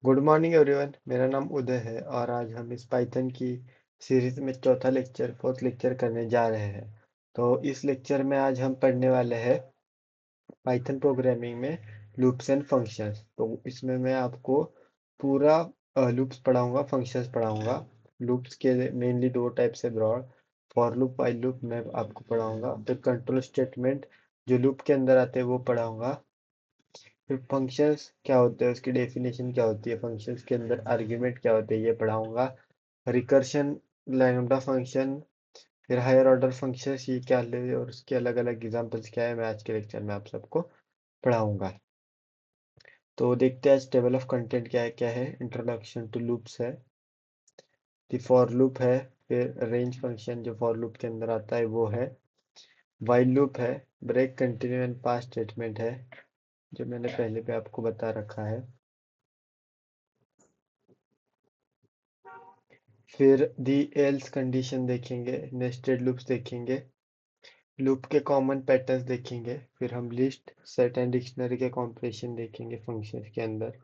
Good morning everyone. मेरा नाम उदय है और आज हम इस पाइथन की सीरीज में फोर्थ लेक्चर करने जा रहे हैं। तो इस लेक्चर में आज हम पढ़ने वाले हैं पाइथन प्रोग्रामिंग में लूप्स एंड फंक्शंस। तो इसमें मैं आपको पूरा लूप्स पढ़ाऊंगा, फंक्शंस पढ़ाऊंगा। लूप्स के मेनली दो टाइप से broad, for loop, while loop मैं आपको पढ़ाऊंगा। फिर कंट्रोल स्टेटमेंट जो लूप के अंदर आते हैं वो पढ़ाऊंगा। फिर फंक्शंस क्या होते हैं, उसकी डेफिनेशन क्या होती है, फंक्शंस के अंदर आर्ग्यूमेंट क्या होते हैं ये पढ़ाऊंगा। रिकर्शन, लैम्डा फंक्शन, फिर हायर ऑर्डर फंक्शंस ये क्या ले और उसके अलग अलग एग्जांपल्स क्या है, मैं आज के लेक्चर में आप सबको पढ़ाऊंगा। तो देखते हैं आज टेबल ऑफ कंटेंट क्या है। इंट्रोडक्शन टू लूप्स है, दी फॉर लूप है, फिर रेंज फंक्शन जो फॉर लूप के अंदर आता है वो है, व्हाइल लूप है, break, continue and pass statement है जो मैंने पहले भी आपको बता रखा है। फिर दी एल्स कंडीशन देखेंगे, नेस्टेड लूप्स देखेंगे, लूप के कॉमन पैटर्न्स देखेंगे, फिर हम लिस्ट, सेट एंड डिक्शनरी के कॉम्प्रेशन देखेंगे फंक्शंस के अंदर,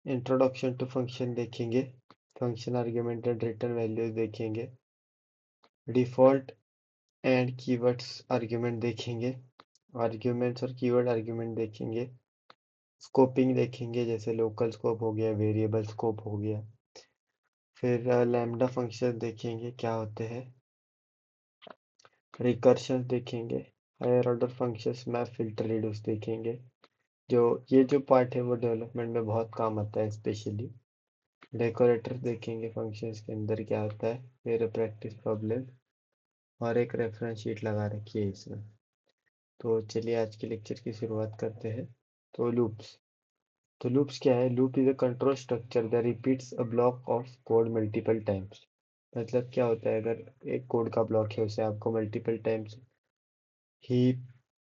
इंट्रोडक्शन टू फंक्शन देखेंगे, function argument and return values देखेंगे, डिफॉल्ट एंड कीवर्ड्स आर्ग्यूमेंट देखेंगे, आर्ग्यूमेंट्स और कीवर्ड आर्ग्यूमेंट देखेंगे, स्कोपिंग देखेंगे जैसे लोकल स्कोप हो गया, वेरिएबल स्कोप हो गया, फिर लैम्डा फंक्शन देखेंगे क्या होते हैं, रिकर्शन देखेंगे, higher order functions, map, filter, reduce देखेंगे। जो ये जो पार्ट है वो डेवलपमेंट में बहुत काम आता है, स्पेशली डेकोरेटर देखेंगे फंक्शंस के अंदर क्या होता है, फिर प्रैक्टिस प्रॉब्लम और एक रेफरेंस शीट लगा रखी है इसमें। तो चलिए आज के लेक्चर की शुरुआत करते हैं। तो लूप्स क्या है, loop is a control structure that repeats a block of code multiple times. मतलब क्या होता है, अगर एक कोड का ब्लॉक है उसे आपको मल्टीपल टाइम्स ही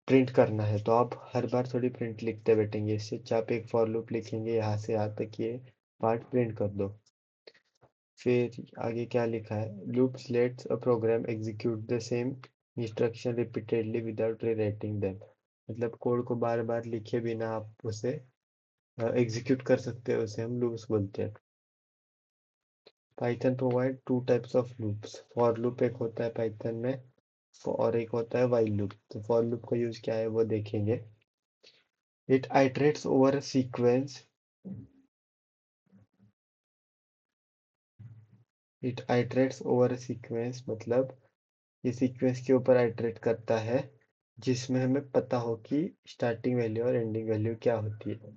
प्रिंट करना है तो आप हर बार थोड़ी प्रिंट लिखते बैठेंगे। इससे अच्छा आप एक फॉर लूप लिखेंगे, यहाँ से यहाँ तक ये पार्ट प्रिंट कर दो। फिर आगे क्या लिखा है, loops let's a program execute the same instruction repeatedly without rewriting them. मतलब कोड को बार बार लिखे बिना आप उसे एग्जीक्यूट कर सकते हो, उसे हम लूप्स बोलते हैं। Python provide two types of loops, for loop एक होता है पाइथन में और एक होता है व्हाइल लूप। तो फॉर लूप का यूज क्या है वो देखेंगे। It iterates over a sequence. It iterates over a sequence मतलब ये सीक्वेंस के ऊपर आइटरेट करता है जिसमें हमें पता हो कि स्टार्टिंग वैल्यू और एंडिंग वैल्यू क्या होती है।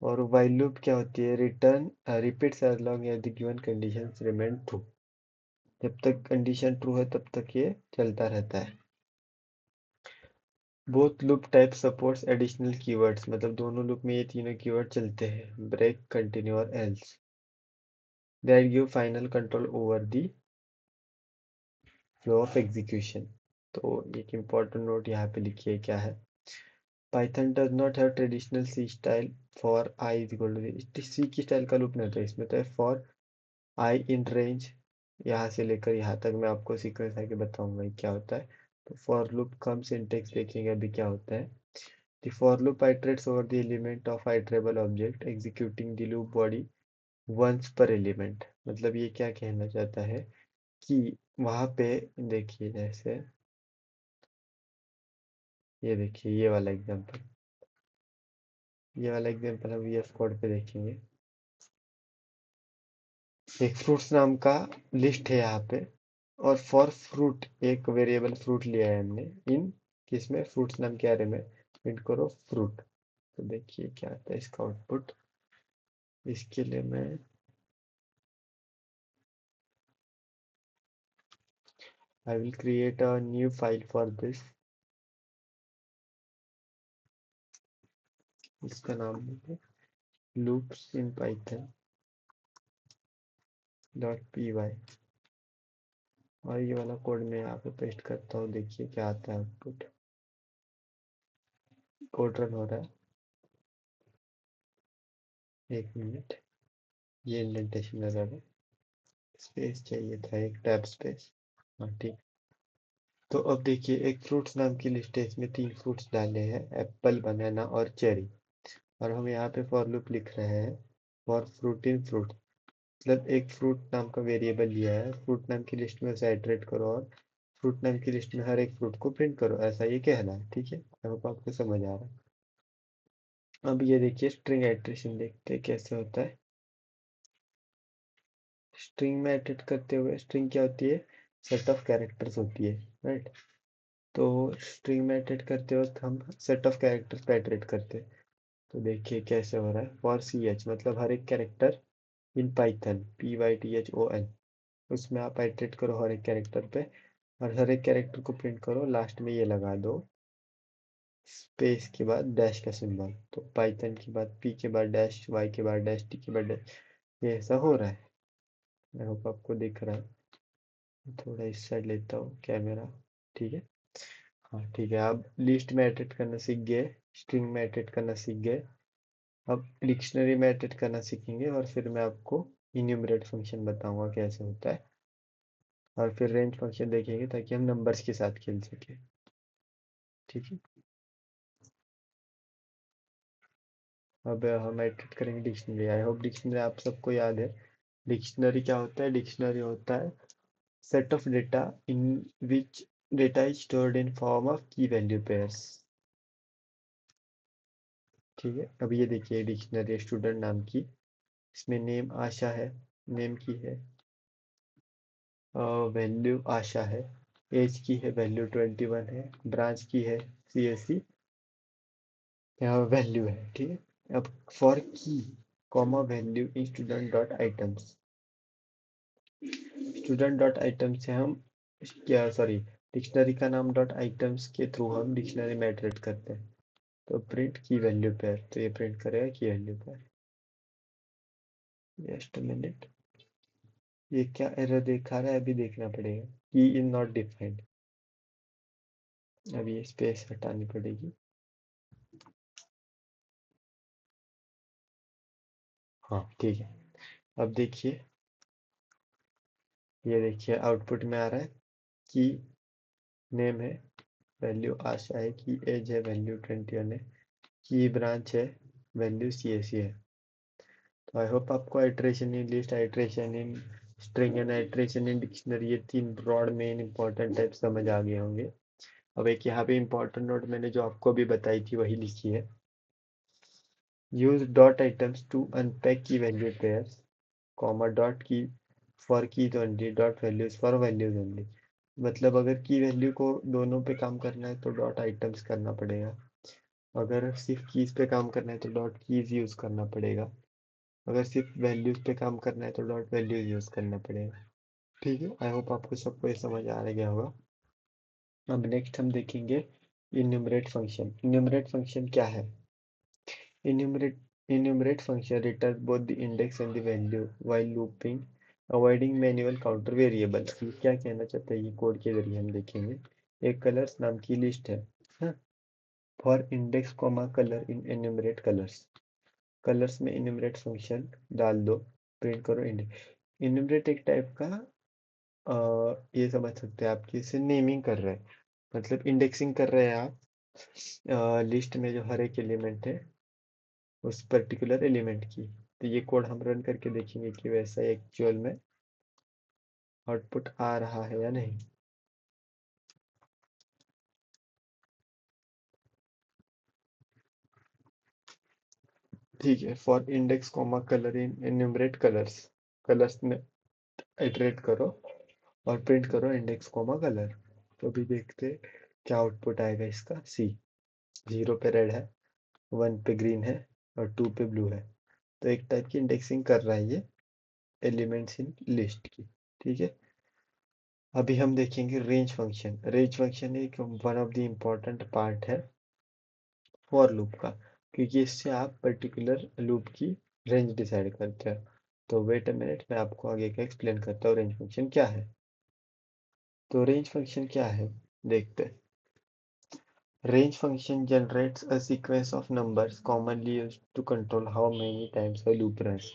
और व्हाइल लूप क्या होती है, return repeats as long as the given conditions remain true. जब तक कंडीशन ट्रू है तब तक ये चलता रहता है। Both loop type supports additional keywords, मतलब दोनों लूप में ये तीनों कीवर्ड चलते हैं, ब्रेक, कंटिन्यू और else, that give final control over the flow of execution. तो एक इम्पॉर्टेंट नोट यहाँ पे लिखिए क्या है, Python does not have traditional C style for I is equal to C की स्टाइल का लूप नहीं होता इसमें, तो है फॉर आई इन रेंज, यहाँ से लेकर यहाँ तक मैं आपको सीक्वेंस आके बताऊंगा क्या होता है। तो फॉर लूप कम सिंटेक्स देखेंगे अभी क्या होता है। The for loop iterates over the element of iterable object executing the loop body once per element. मतलब ये क्या कहना चाहता है कि वहां पे देखिए, जैसे ये देखिए ये वाला एग्जांपल हम VS कोड पे देखेंगे। एक फ्रूट्स नाम का लिस्ट है यहाँ पे, और फॉर फ्रूट एक वेरिएबल फ्रूट लिया है हमने इन किसमें, फ्रूट्स नाम के अरे में, प्रिंट करो फ्रूट। तो देखिए क्या आता है इसका आउटपुट। इसके लिए मैं I will create a new file for this. इसका नाम है लूप्स इन पाइथन .py, और ये वाला कोड मैं यहाँ पे पेस्ट करता हूँ। देखिए क्या आता है आउटपुट। कोड रन हो रहा है, एक मिनट, ये इंडेंटेशन एरर है, स्पेस चाहिए था, एक टैब स्पेस। हाँ ठीक। तो अब देखिए एक फ्रूट्स नाम की लिस्ट है, इसमें 3 फ्रूट्स डाले हैं, एप्पल, बनाना और चेरी। और हम यहाँ पे फॉर लूप लिख रहे हैं फॉर फ्रूट इन फ्रूट, मतलब एक फ्रूट नाम का वेरिएबल लिया है, फ्रूट नाम की लिस्ट में उसे आइटरेट करो और फ्रूट नाम की लिस्ट में हर एक फ्रूट को प्रिंट करो, ऐसा ये कहना है। ठीक है, आई होप आपको समझ आ रहा है। अब ये देखिए स्ट्रिंग आइट्रेशन, देखते हैं कैसे होता है। स्ट्रिंग में आइट्रेट करते हुए, स्ट्रिंग क्या होती है, सेट ऑफ कैरेक्टर्स होती है, राइट। तो स्ट्रिंग में आइट्रेट करते वक्त हम सेट ऑफ कैरेक्टर्स पे आइट्रेट करते हैं। तो देखिए कैसे हो रहा है। फॉर सी एच मतलब हर एक कैरेक्टर इन पाइथन, PYTHON, उसमें आप आइट्रेट करो हर एक कैरेक्टर पे, और हर एक कैरेक्टर को प्रिंट करो, लास्ट में ये लगा दो स्पेस के बाद डैश का सिंबल। तो पाइथन के बाद पी के बाद डैश, वाई के बाद डैश, टी के बाद डैश, ये ऐसा हो रहा है। आई होप आपको दिख रहा है। थोड़ा इस साइड लेता हूँ कैमरा। ठीक है, हाँ ठीक है। आप लिस्ट में एडिट करना सीख गए, स्ट्रिंग में एडिट करना सीख गए, अब डिक्शनरी में एडिट करना सीखेंगे, और फिर मैं आपको इन्यूमरेट फंक्शन बताऊंगा कैसे होता है, और फिर रेंज फंक्शन देखेंगे ताकि हम नंबर्स के साथ खेल सके। ठीक है, अब हम एडिट करेंगे डिक्शनरी। आई होप डिक्शनरी आप सबको याद है। डिक्शनरी क्या होता है, डिक्शनरी होता है set of data in which data is stored in form of key value pairs। ठीक है, अब ये देखिए डिक्शनरी स्टूडेंट नाम की, इसमें नेम आशा है, नेम की है वैल्यू आशा है, एज की है वैल्यू 21 है, ब्रांच की है CSE, यहाँ वैल्यू है। ठीक है, अब फॉर की comma value in student dot items, student dot item से हम क्या, सॉरी, डिक्शनरी का नाम डॉट आइटम्स के थ्रू हम डिक्शनरी में इटरेट करते हैं। तो प्रिंट की वैल्यू पेयर, तो ये प्रिंट करेगा की वैल्यू पेयर। जस्ट मिनट, ये क्या एरर दिखा रहा है, अभी देखना पड़ेगा। की इन नॉट डिफाइंड, अब ये स्पेस हटानी पड़ेगी। हाँ ठीक है, अब देखिए, ये देखिए आउटपुट में आ रहा है कि नेम है, वैल्यू आशा है, की एज है वैल्यू 21 है, की ब्रांच है वैल्यू CSE है। तो आई होप आपको iteration in list, iteration in string and iteration in dictionary, ये तीन ब्रॉड मेन इंपॉर्टेंट टाइप समझ आ गए होंगे। अब एक यहाँ पे इंपॉर्टेंट नोट मैंने जो आपको भी बताई थी वही लिखी है। Use dot items to unpack key value pairs, comma dot key for keys only, dot values for values only. मतलब अगर की वैल्यू को दोनों पे काम करना है तो डॉट आइटम्स करना पड़ेगा, अगर सिर्फ कीज पे काम करना है तो डॉट कीज यूज करना पड़ेगा, अगर सिर्फ वैल्यूज पे काम करना है तो डॉट वैल्यूज यूज करना पड़ेगा। ठीक है, आई होप आपको सबको ये समझ आ गया होगा। अब नेक्स्ट हम देखेंगे इन्यूमरेट फंक्शन। इन्यूमरेट फंक्शन क्या है? Enumerate enumerate function returns both the index and the value while looping, avoiding manual counter variable। ये क्या कहना चाहता है, ये कोड के जरिए हम देखेंगे। एक कलर्स नाम की लिस्ट है, for index comma colour in enumerate colours, colours में इन्यूमरेट फंक्शन डाल दो, प्रिंट करो इंडेक्स। इन्यूमरेट एक टाइप का ये समझ सकते हैं आप कि इसे नेमिंग कर रहे हैं, मतलब इंडेक्सिंग कर रहे हैं आप लिस्ट में जो हर एक एलिमेंट है उस पर्टिकुलर एलिमेंट की। तो ये कोड हम रन करके देखेंगे कि वैसा एक्चुअल में आउटपुट आ रहा है या नहीं। ठीक है, for index comma colour in enumerate colours, colours में इटरेट करो और प्रिंट करो इंडेक्स कॉमा कलर। तो अभी देखते हैं क्या आउटपुट आएगा इसका। सी, 0 पे रेड है, 1 पे ग्रीन है और 2 पे ब्लू है। तो एक टाइप की इंडेक्सिंग कर रहा है ये एलिमेंट्स इन लिस्ट की। ठीक है, अभी हम देखेंगे रेंज फंक्शन। रेंज फंक्शन एक one of the important part है फॉर लूप का, क्योंकि इससे आप पर्टिकुलर लूप की रेंज डिसाइड करते हैं। तो वेट अ मिनट, मैं आपको आगे का एक्सप्लेन करता हूँ रेंज फंक्शन क्या है। तो रेंज फंक्शन क्या है देखते हैं। Range function generates a sequence of numbers commonly used to control how many times a loop runs।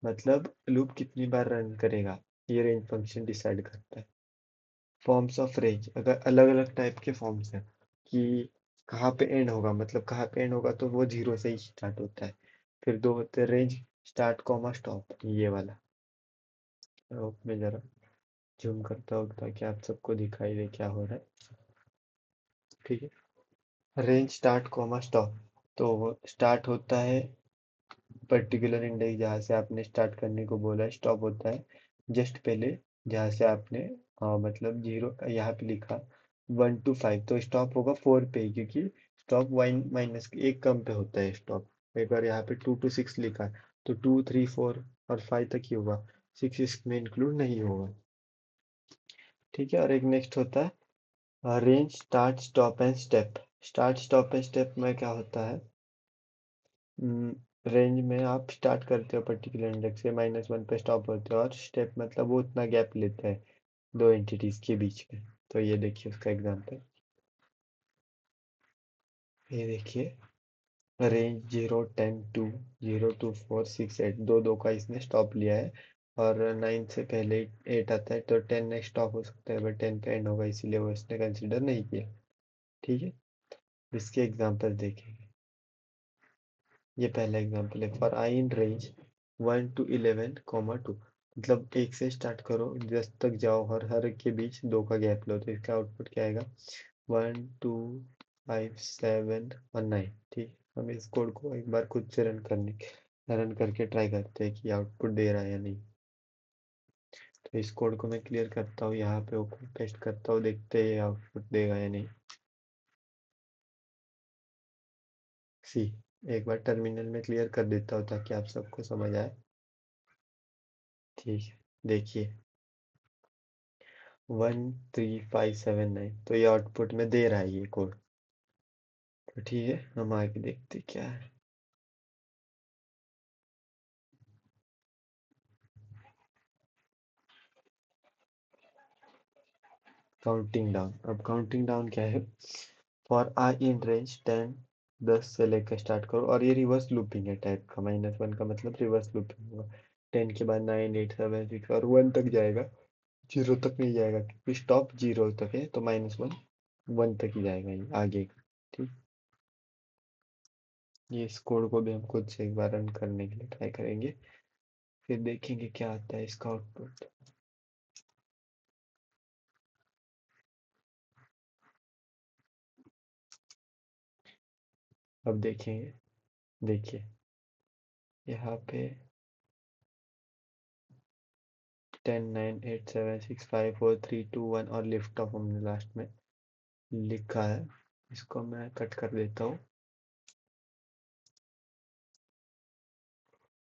मतलब लूप कितनी बार रन करेगा ये रेंज फंक्शन डिसाइड करता है। फॉर्म्स ऑफ रेंज, अगर अलग अलग टाइप के फॉर्म्स हैं कि कहाँ पे एंड होगा, मतलब कहाँ पे एंड होगा तो वो 0 से ही स्टार्ट होता है। फिर दो होते हैं रेंज स्टार्ट कॉमा स्टॉप, ये वाला। रुक मैं जरा जूम करता हूँ ताकि आप सबको दिखाई दे क्या हो रहा है। ठीक है, रेंज स्टार्ट कॉमा स्टॉप। तो स्टार्ट होता है पर्टिकुलर इंडेक्स जहाँ से आपने स्टार्ट करने को बोला है, स्टॉप होता है जस्ट पहले जहाँ से आपने मतलब जीरो यहाँ पे लिखा 1 to 5, तो स्टॉप होगा 4 पे ही, क्योंकि स्टॉप 1 - एक कम पे होता है स्टॉप। अगर यहाँ पे 2 to 6 लिखा है तो 2, 3, 4 और 5 तक ही होगा, 6 इसमें इंक्लूड नहीं होगा। ठीक है, और एक नेक्स्ट होता है range start stop and step. Start stop and step में क्या होता है, रेंज में आप स्टार्ट करते हो पर्टिकुलर इंडेक्स से, -1 पे स्टॉप होते हो, और स्टेप मतलब वो उतना गैप लेता है दो एंटिटीज के बीच में। तो ये देखिए उसका एग्जांपल, ये देखिए रेंज 0, 10, 2, 0, 2, 4, 6, 8, दो दो का इसने स्टॉप लिया है, और 9 से पहले 8 आता है तो 10 नेक्स्ट स्टॉप हो सकता है, बट 10 पे एंड होगा इसीलिए वो इसने कंसिडर नहीं किया। ठीक है, इसके एग्जांपल देखेंगे। ये पहला एग्जांपल है, for I in range 1 to 11, 2, मतलब एक से स्टार्ट करो 10 तक जाओ, हर एक के बीच दो का गैप लो, तो इसका आउटपुट क्या आएगा, 1, 2, 5, 7 और 9। ठीक, हम इस कोड को एक बार खुद से रन करके ट्राई करते हैं कि आउटपुट दे रहा है या नहीं। तो इस कोड को मैं क्लियर करता हूँ, यहाँ पे ऊपर पेस्ट करता हूँ, देखते हैं आउटपुट देगा या नहीं। सी, एक बार टर्मिनल में क्लियर कर देता हूँ ताकि आप सबको समझ आए। ठीक है, देखिए 1, 3, 5, 7, 9, तो ये आउटपुट में दे रहा है ये कोड। तो ठीक है, हम आगे देखते क्या है। काउंटिंग डाउन, अब काउंटिंग डाउन क्या है, फॉर आई इन रेंज 10, 10 से लेकर स्टार्ट करो, और ये रिवर्स लूपिंग है टाइप का, -1 का मतलब रिवर्स लूपिंग होगा। 10 के बाद 9, 8, 7, 6 और 1 तक जाएगा, 0 तक नहीं जाएगा क्योंकि स्टॉप 0 तक है, तो -1 1 तक ही जाएगा ये आगे का। ठीक, ये इस कोड को भी हम खुद से एक बार रन करने के लिए ट्राई करेंगे, फिर देखेंगे क्या आता है इसका आउटपुट। अब देखेंगे, देखिए यहाँ पे 10, 9, 8, 7, 6, 5, 4, 3, 2, 1 और लिफ्ट ऑफ हमने लास्ट में लिखा है, इसको मैं कट कर देता हूँ।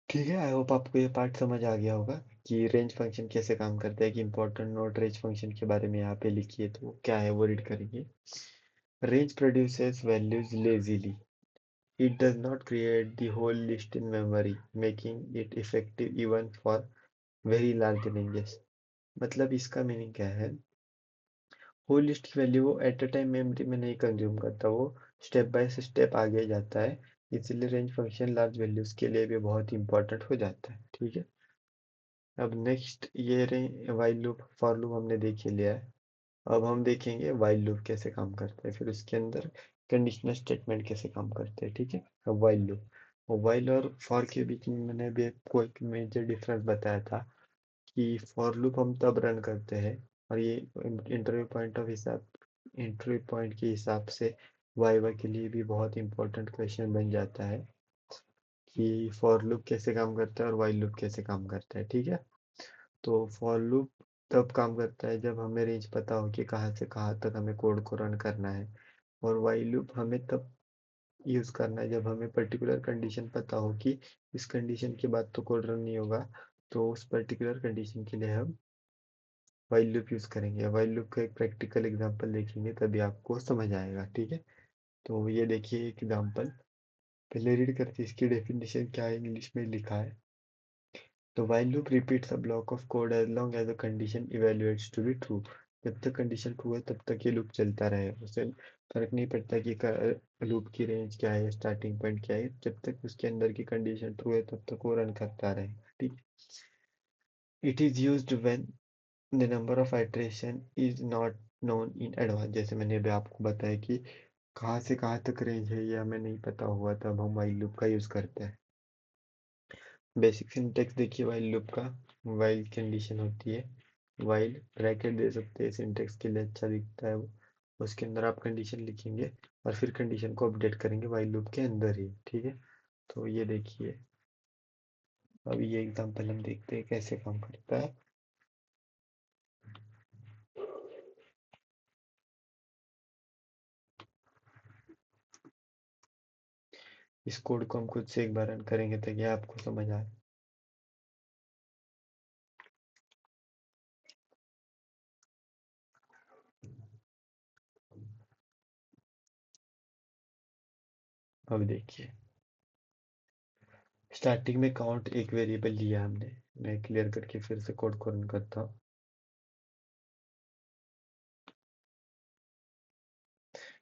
ठीक है, आई होप आपको ये पार्ट समझ आ गया होगा कि रेंज फंक्शन कैसे काम करता है, कि इंपॉर्टेंट नोट रेंज फंक्शन के बारे में यहाँ पे लिखिए, तो वो क्या है वो रीड करेंगे। Range produces values lazily. It does not create the whole list in memory, making it effective even for very large ranges. मतलब इसका मीनिंग क्या है, होल लिस्ट की वैल्यू वो एट अ टाइम मेमोरी में नहीं कंज्यूम करता, वो स्टेप बाय स्टेप आगे जाता है, इसलिए रेंज फंक्शन लार्ज वैल्यूज के लिए भी बहुत इंपॉर्टेंट हो जाता है। ठीक है, अब नेक्स्ट ये रहे वाइल लूप, फॉर लूप हमने देख ही लिया है। अब हम देखेंगे वाइल लूप कैसे काम करता है, फिर उसके अंदर कंडीशनल स्टेटमेंट कैसे काम करते हैं। ठीक है, अब वाइल लूप, वाइल और फॉर के बीच में मैंने भी आपको एक मेजर डिफरेंस बताया था कि फॉर लूप हम तब रन करते हैं, और ये इंटरव्यू पॉइंट के हिसाब से वाइवा के लिए भी बहुत इंपॉर्टेंट क्वेश्चन बन जाता है कि फॉर लूप कैसे काम करता है और वाइल लूप कैसे काम करता है। ठीक है, तो फॉर लूप तब काम करता है जब हमें रेंज पता हो कि कहाँ से कहाँ तक हमें कोड को रन करना है, और वाइल लूप हमें तब यूज़ करना है जब हमें पर्टिकुलर कंडीशन पता हो कि इस कंडीशन के बाद तो कोड रन नहीं होगा, तो उस पर्टिकुलर कंडीशन के लिए हम वाइल लूप यूज़ करेंगे। वाइल लूप का एक प्रैक्टिकल एग्जांपल देखेंगे तभी आपको समझ आएगा। ठीक है, तो ये देखिए एक एग्जांपल, पहले रीड करते इसकी डेफिनेशन क्या है, इंग्लिश में लिखा है। तो while loop repeats a block of code as long as the condition evaluates to be true. जब तक कंडीशन ट्रू है तब तक ये लूप चलता रहे, उससे फर्क नहीं पड़ता कि लूप की रेंज क्या है, स्टार्टिंग पॉइंट क्या है, जब तक उसके अंदर की कंडीशन ट्रू है तब तक वो रन करता रहे। ठीक, it is used when the number of iteration is not known in advance, जैसे मैंने अभी आपको बताया कि कहाँ से कहाँ तक रेंज है ये हमें नहीं पता हुआ, तब हम while लूप का यूज करते हैं। बेसिक सिंटेक्स देखिए वाइल लूप का। वाइल कंडीशन होती है, वाइल ब्रैकेट दे सकते हैं, सिंटेक्स के लिए अच्छा दिखता है वो। उसके अंदर आप कंडीशन लिखेंगे और फिर कंडीशन को अपडेट करेंगे वाइल लूप के अंदर ही, ठीक है। तो ये देखिए, अब ये एग्जांपल हम देखते हैं कैसे काम करता है। इस कोड को हम खुद से एक बार रन करेंगे ताकि आपको समझ आए। अब देखिए, स्टार्टिंग में काउंट एक वेरिएबल लिया हमने। मैं क्लियर करके फिर से कोड को रन करता हूँ।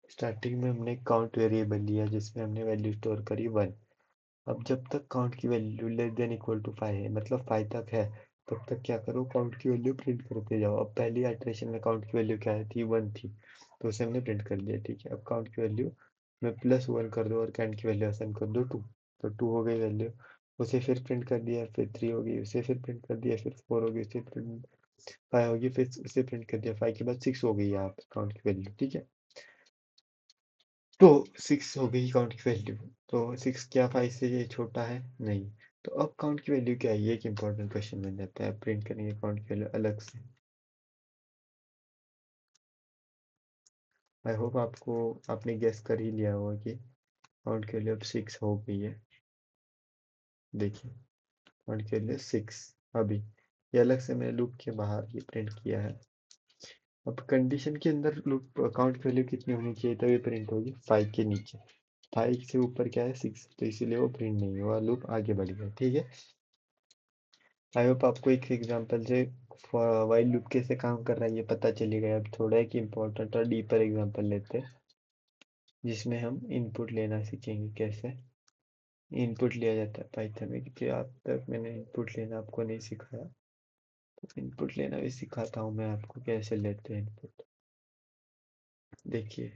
स्टार्टिंग में हमने काउंट वेरिएबल लिया जिसमें हमने वैल्यू स्टोर करी 1। अब जब तक काउंट की value less than equal to 5 है, मतलब 5 तक है, तब तक क्या करो, काउंट की वैल्यू प्रिंट करते जाओ। अब पहली आइटरेशन में काउंट की वैल्यू क्या है थी, 1 थी, तो उसे हमने प्रिंट कर दिया, ठीक है। अब काउंट की वैल्यू में +1 कर दो और काउंट की वैल्यू असाइन कर दो 2, तो 2 हो गई वैल्यू। उसे फिर प्रिंट कर दिया, फिर 3 हो गई, उसे फिर प्रिंट कर दिया, फिर 4 हो गई, उसे प्रिंट 5 होगी, फिर उसे प्रिंट कर दिया, 5 के बाद 6 हो गई यहाँ पे काउंट की वैल्यू, ठीक है। तो 6 हो गई काउंट की वैल्यू। तो 6 क्या 5 से ये छोटा है, नहीं। तो अब काउंट की वैल्यू क्या है, ये एक इंपॉर्टेंट क्वेश्चन बन जाता है। प्रिंट करेंगे काउंट की वैल्यू अलग से। आई होप आपको, आपने गेस कर ही लिया होगा कि काउंट की वैल्यू अब 6 हो गई है। देखिए, काउंट की वैल्यू 6 अभी, ये अलग से मैंने लूप के बाहर ये प्रिंट किया है। अब कंडीशन के अंदर लूप काउंट की वैल्यू कितनी होनी चाहिए तभी प्रिंट होगी, 5 के नीचे। 5 से ऊपर क्या है, 6, तो इसीलिए वो प्रिंट नहीं हुआ, लूप आगे बढ़ गया, ठीक है। आई होप आपको एक एग्जांपल से वाइल लूप कैसे काम कर रहा है ये पता चलेगा। अब थोड़ा एक इम्पोर्टेंट और डीपर एग्जांपल लेते हैं जिसमें हम इनपुट लेना सीखेंगे कैसे इनपुट लिया जाता है पाइथन में, क्योंकि अब तक मैंने इनपुट लेना आपको नहीं सिखाया। तो इनपुट लेना भी सिखाता हूँ मैं आपको कैसे लेते हैं इनपुट। देखिए,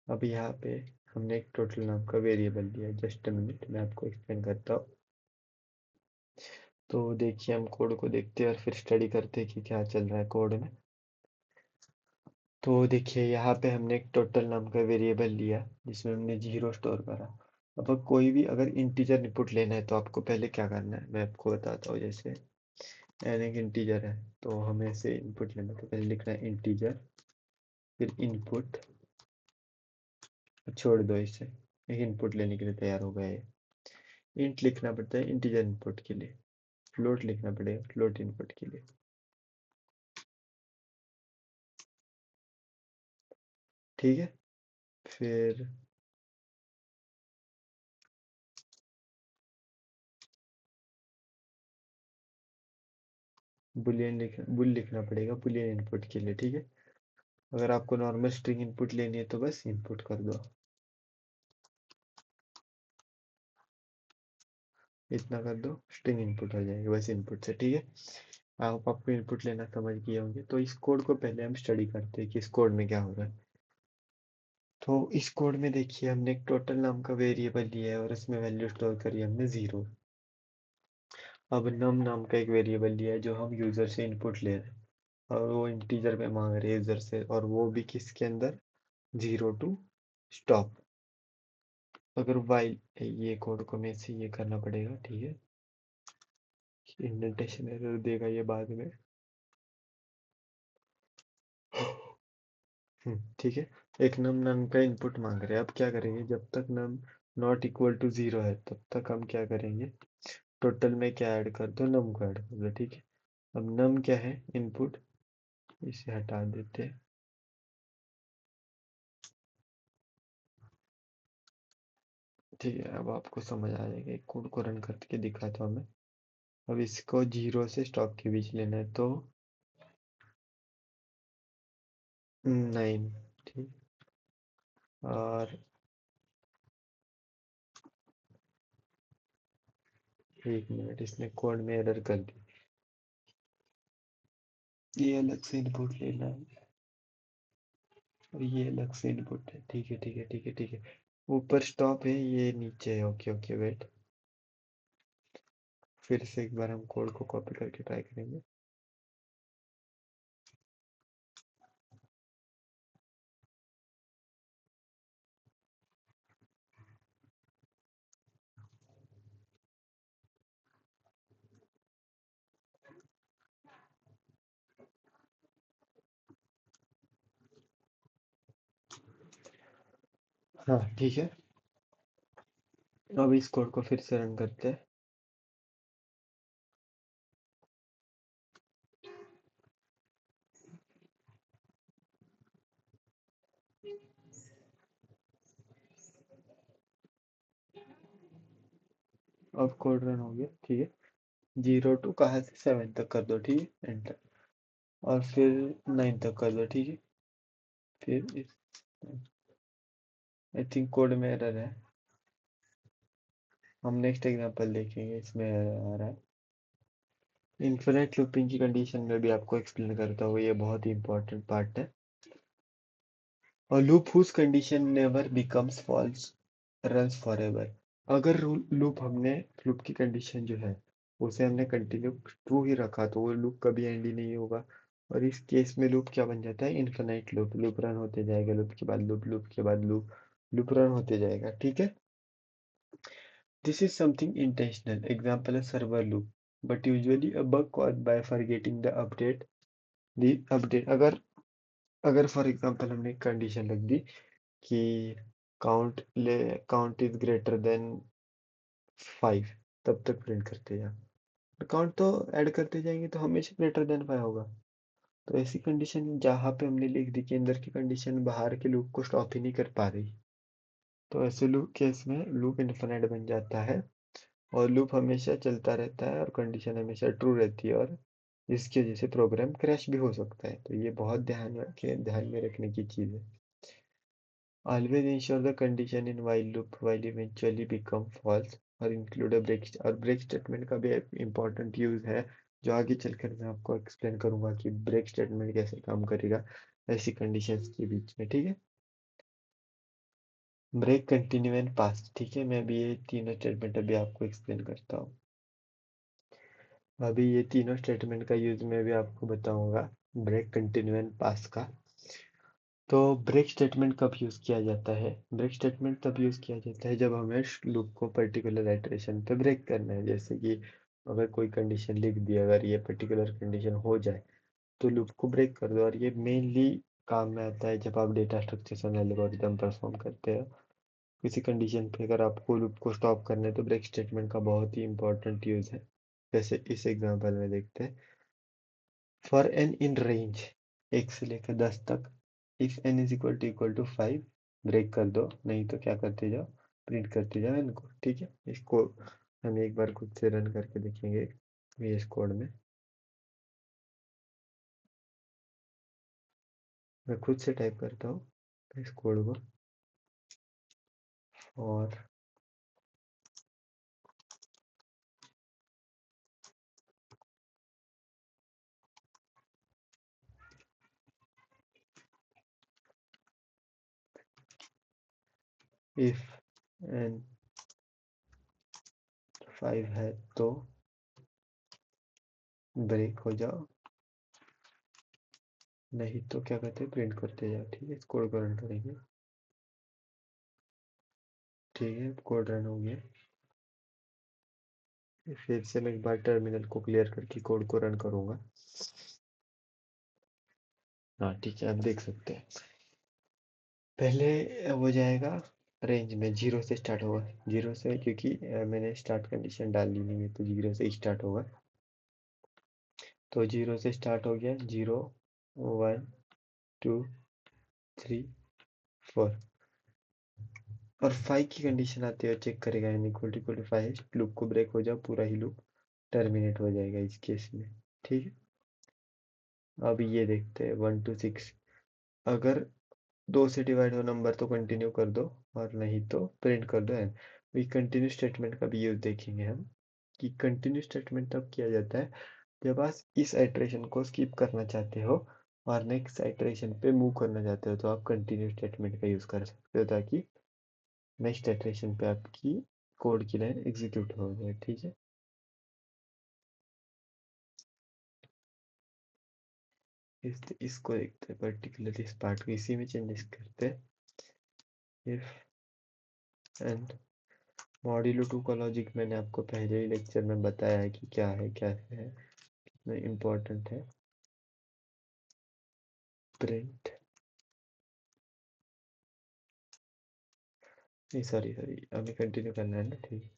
अब यहाँ पे हमने एक टोटल नाम का वेरिएबल दिया है। जस्ट अ मिनट, मैं आपको एक्सप्लेन करता हूँ। तो देखिए, हम कोड को देखते हैं और फिर स्टडी करते हैं कि क्या चल रहा है कोड में। तो देखिए, यहाँ पे हमने एक टोटल नाम का वेरिएबल लिया जिसमें हमने 0 स्टोर करा। अब कोई भी अगर इंटीजर इनपुट लेना है तो आपको पहले क्या करना है मैं आपको बताता हूँ। जैसे n एक इंटीजर है तो हमें इसे इनपुट लेना है, तो पहले लिखना है इंटीजर, फिर इनपुट, छोड़ दो इसे, एक इनपुट लेने के लिए तैयार हो गया है। इंट लिखना पड़ता है इंटीजर इनपुट के लिए, फ्लोट लिखना पड़ेगा फ्लोट इनपुट के लिए, ठीक है। फिर बुल लिखना पड़ेगा बुलियन इनपुट के लिए, ठीक है। अगर आपको नॉर्मल स्ट्रिंग इनपुट लेनी है तो बस इनपुट कर दो, इतना कर दो, स्ट्रिंग इनपुट हो जाएगी बस इनपुट से, ठीक है। आप आपको इनपुट लेना समझ गए होंगे। तो इस कोड को पहले हम स्टडी करते हैं कि इस कोड में क्या हो रहा है। तो इस कोड में देखिए, हमने एक टोटल नाम का वेरिएबल लिया है और इसमें वैल्यू स्टोर करी हमने 0। अब नम नाम का एक वेरिएबल लिया है जो हम यूजर से इनपुट ले रहे हैं और वो इंटीजर में मांग रहे हैं यूजर से, और वो भी किसके अंदर, 0 टू स्टॉप। अगर वाइल, ये कोड को में से ये करना पड़ेगा, ठीक है। इंडेंटेशन एरर देगा ये बाद में, ठीक है। एक नम नम का इनपुट मांग रहे हैं। अब क्या करेंगे, जब तक नम नॉट इक्वल टू 0 है तब तक हम क्या करेंगे, टोटल में क्या ऐड कर दो, नम को ऐड कर दो, ठीक है। अब नम क्या है, इनपुट, इसे हटा देते हैं, ठीक है। अब आपको समझ आ जाएगा, एक कोड को रन करके दिखाता हूँ मैं। अब इसको 0 से स्टॉप के बीच लेना है, तो 9, ठीक। और एक मिनट, इसने कोड में एरर कर दी, ये अलग से इनपुट लेना है और ये अलग से इनपुट है, ठीक है ठीक है ठीक है ठीक है। ऊपर स्टॉप है, ये नीचे है, ओके ओके वेट। फिर से एक बार हम कोड को कॉपी करके ट्राई करेंगे। हाँ ठीक है, अब इस कोड को फिर से रन करते हैं। अब कोड रन हो गया, ठीक है। 0 to कहाँ से 7 तक कर दो, ठीक है, एंटर। और फिर 9 तक कर दो, ठीक है। फिर आई थिंक कोड में एरर है, हम नेक्स्ट एग्जांपल देखेंगे, इसमें एरर आ रहा है। इन्फिनिट लूपिंग की कंडीशन में भी आपको एक्सप्लेन करता हूँ, ये बहुत ही इंपॉर्टेंट पार्ट है। A loop whose condition never becomes false runs forever। अगर लूप हमने लूप की कंडीशन जो है उसे हमने कंटिन्यू ट्रू ही रखा तो वो लूप कभी एंड ही नहीं होगा। और इस केस में लूप क्या बन जाता है, इन्फिनाइट लूप। लूप रन होते जाएगा, लूप के बाद लूप, लूप के बाद लूप, लूप रन होते जाएगा, ठीक है। This is something intentional, example है server loop, but usually a bug caused by forgetting the update. अगर अगर फॉर एग्जांपल हमने कंडीशन रख दी कि काउंट इज ग्रेटर देन 5, तब तक प्रिंट करते जाओ। काउंट तो ऐड करते जाएंगे तो हमेशा ग्रेटर देन 5 होगा। तो ऐसी कंडीशन जहाँ पे हमने लिख दी कि अंदर की कंडीशन बाहर के लूप को स्टॉप ही नहीं कर पा रही, तो ऐसे लूप केस में लूप इनफिनिट बन जाता है और लूप हमेशा चलता रहता है और कंडीशन हमेशा ट्रू रहती है, और इसकी वजह से प्रोग्राम क्रैश भी हो सकता है। तो ये बहुत ध्यान में रखने की चीज़ है। Always ensure the condition in while loop while eventually become false और include a break। और ब्रेक स्टेटमेंट का भी एक इम्पॉर्टेंट यूज है, जो आगे चलकर मैं आपको एक्सप्लेन करूंगा कि ब्रेक स्टेटमेंट कैसे काम करेगा ऐसी कंडीशंस के बीच में, ठीक है। ब्रेक, कंटिन्यू एंड पास, ठीक है। मैं अभी ये तीनों स्टेटमेंट अभी आपको एक्सप्लेन करता हूँ। अभी ये तीनों स्टेटमेंट का यूज मैं भी आपको बताऊंगा, ब्रेक, कंटिन्यू एंड पास का। तो ब्रेक स्टेटमेंट कब यूज़ किया जाता है, ब्रेक स्टेटमेंट तब यूज़ किया जाता है जब हमें लूप को पर्टिकुलर आइटरेशन पे ब्रेक करना है। जैसे कि अगर कोई कंडीशन लिख दी, अगर ये पर्टिकुलर कंडीशन हो जाए तो लूप को ब्रेक कर दो। और ये मेनली काम में आता है जब आप डेटा स्ट्रक्चर एल्गोरिथम परफॉर्म करते हो। किसी कंडीशन पे अगर आपको लूप को स्टॉप करना है तो ब्रेक स्टेटमेंट का बहुत ही इंपॉर्टेंट यूज़ है। जैसे इस एग्जांपल में देखते हैं, फॉर एन इन रेंज 1 से लेकर 10 तक, if n is equal to 5, break कर दो, नहीं तो क्या करते जाओ, प्रिंट करते जाओ एन को, ठीक है। इसको हम एक बार खुद से रन करके देखेंगे VS कोड में। मैं खुद से टाइप करता हूँ इस कोड को, और इफ एन 5 है तो ब्रेक हो जाओ, नहीं तो क्या कहते हैं, प्रिंट करते जाओ, ठीक है। इस कोड को रन करेंगे, ठीक है। कोड रन हो गया। फिर से मैं एक बार टर्मिनल को क्लियर करके कोड को रन करूंगा। हाँ ठीक है, आप देख सकते हैं पहले हो जाएगा रेंज में, 0 से स्टार्ट होगा। 0 से, क्योंकि मैंने स्टार्ट कंडीशन डाली नहीं है तो 0 से स्टार्ट होगा। तो 0 से स्टार्ट हो गया, 0, 1, 2, 3, 4, और 5 की कंडीशन आती है, चेक करेगा एन इक्वल टू 5, लूप को ब्रेक हो जाओ, पूरा ही लूप टर्मिनेट हो जाएगा इस केस में, ठीक है। अब ये देखते हैं 1 to 6, अगर 2 से डिवाइड हो नंबर तो कंटिन्यू कर दो, और नहीं तो प्रिंट कर दो एन। वही कंटिन्यू स्टेटमेंट का भी यूज देखेंगे हम, कि कंटिन्यू स्टेटमेंट तब किया जाता है जब आप इस आइटरेशन को स्किप करना चाहते हो और नेक्स्ट आइटरेशन पे मूव करना चाहते हो, तो आप कंटिन्यू स्टेटमेंट का यूज कर सकते हो ताकि नेक्स्ट आइटरेशन पे आपकी कोड की लाइन एग्जीक्यूट हो जाए, ठीक है। इसको देखते हैं, पर्टिकुलर इस पार्ट को इसी में चेंजेस करते हैं। इफ एंड मॉड्यूलो 2 का लॉजिक मैंने आपको पहले ही लेक्चर में बताया है कि क्या है, कैसे है, कितना इम्पोर्टेंट है। प्रिंट नहीं, सॉरी हमें कंटिन्यू करना है ना, ठीक।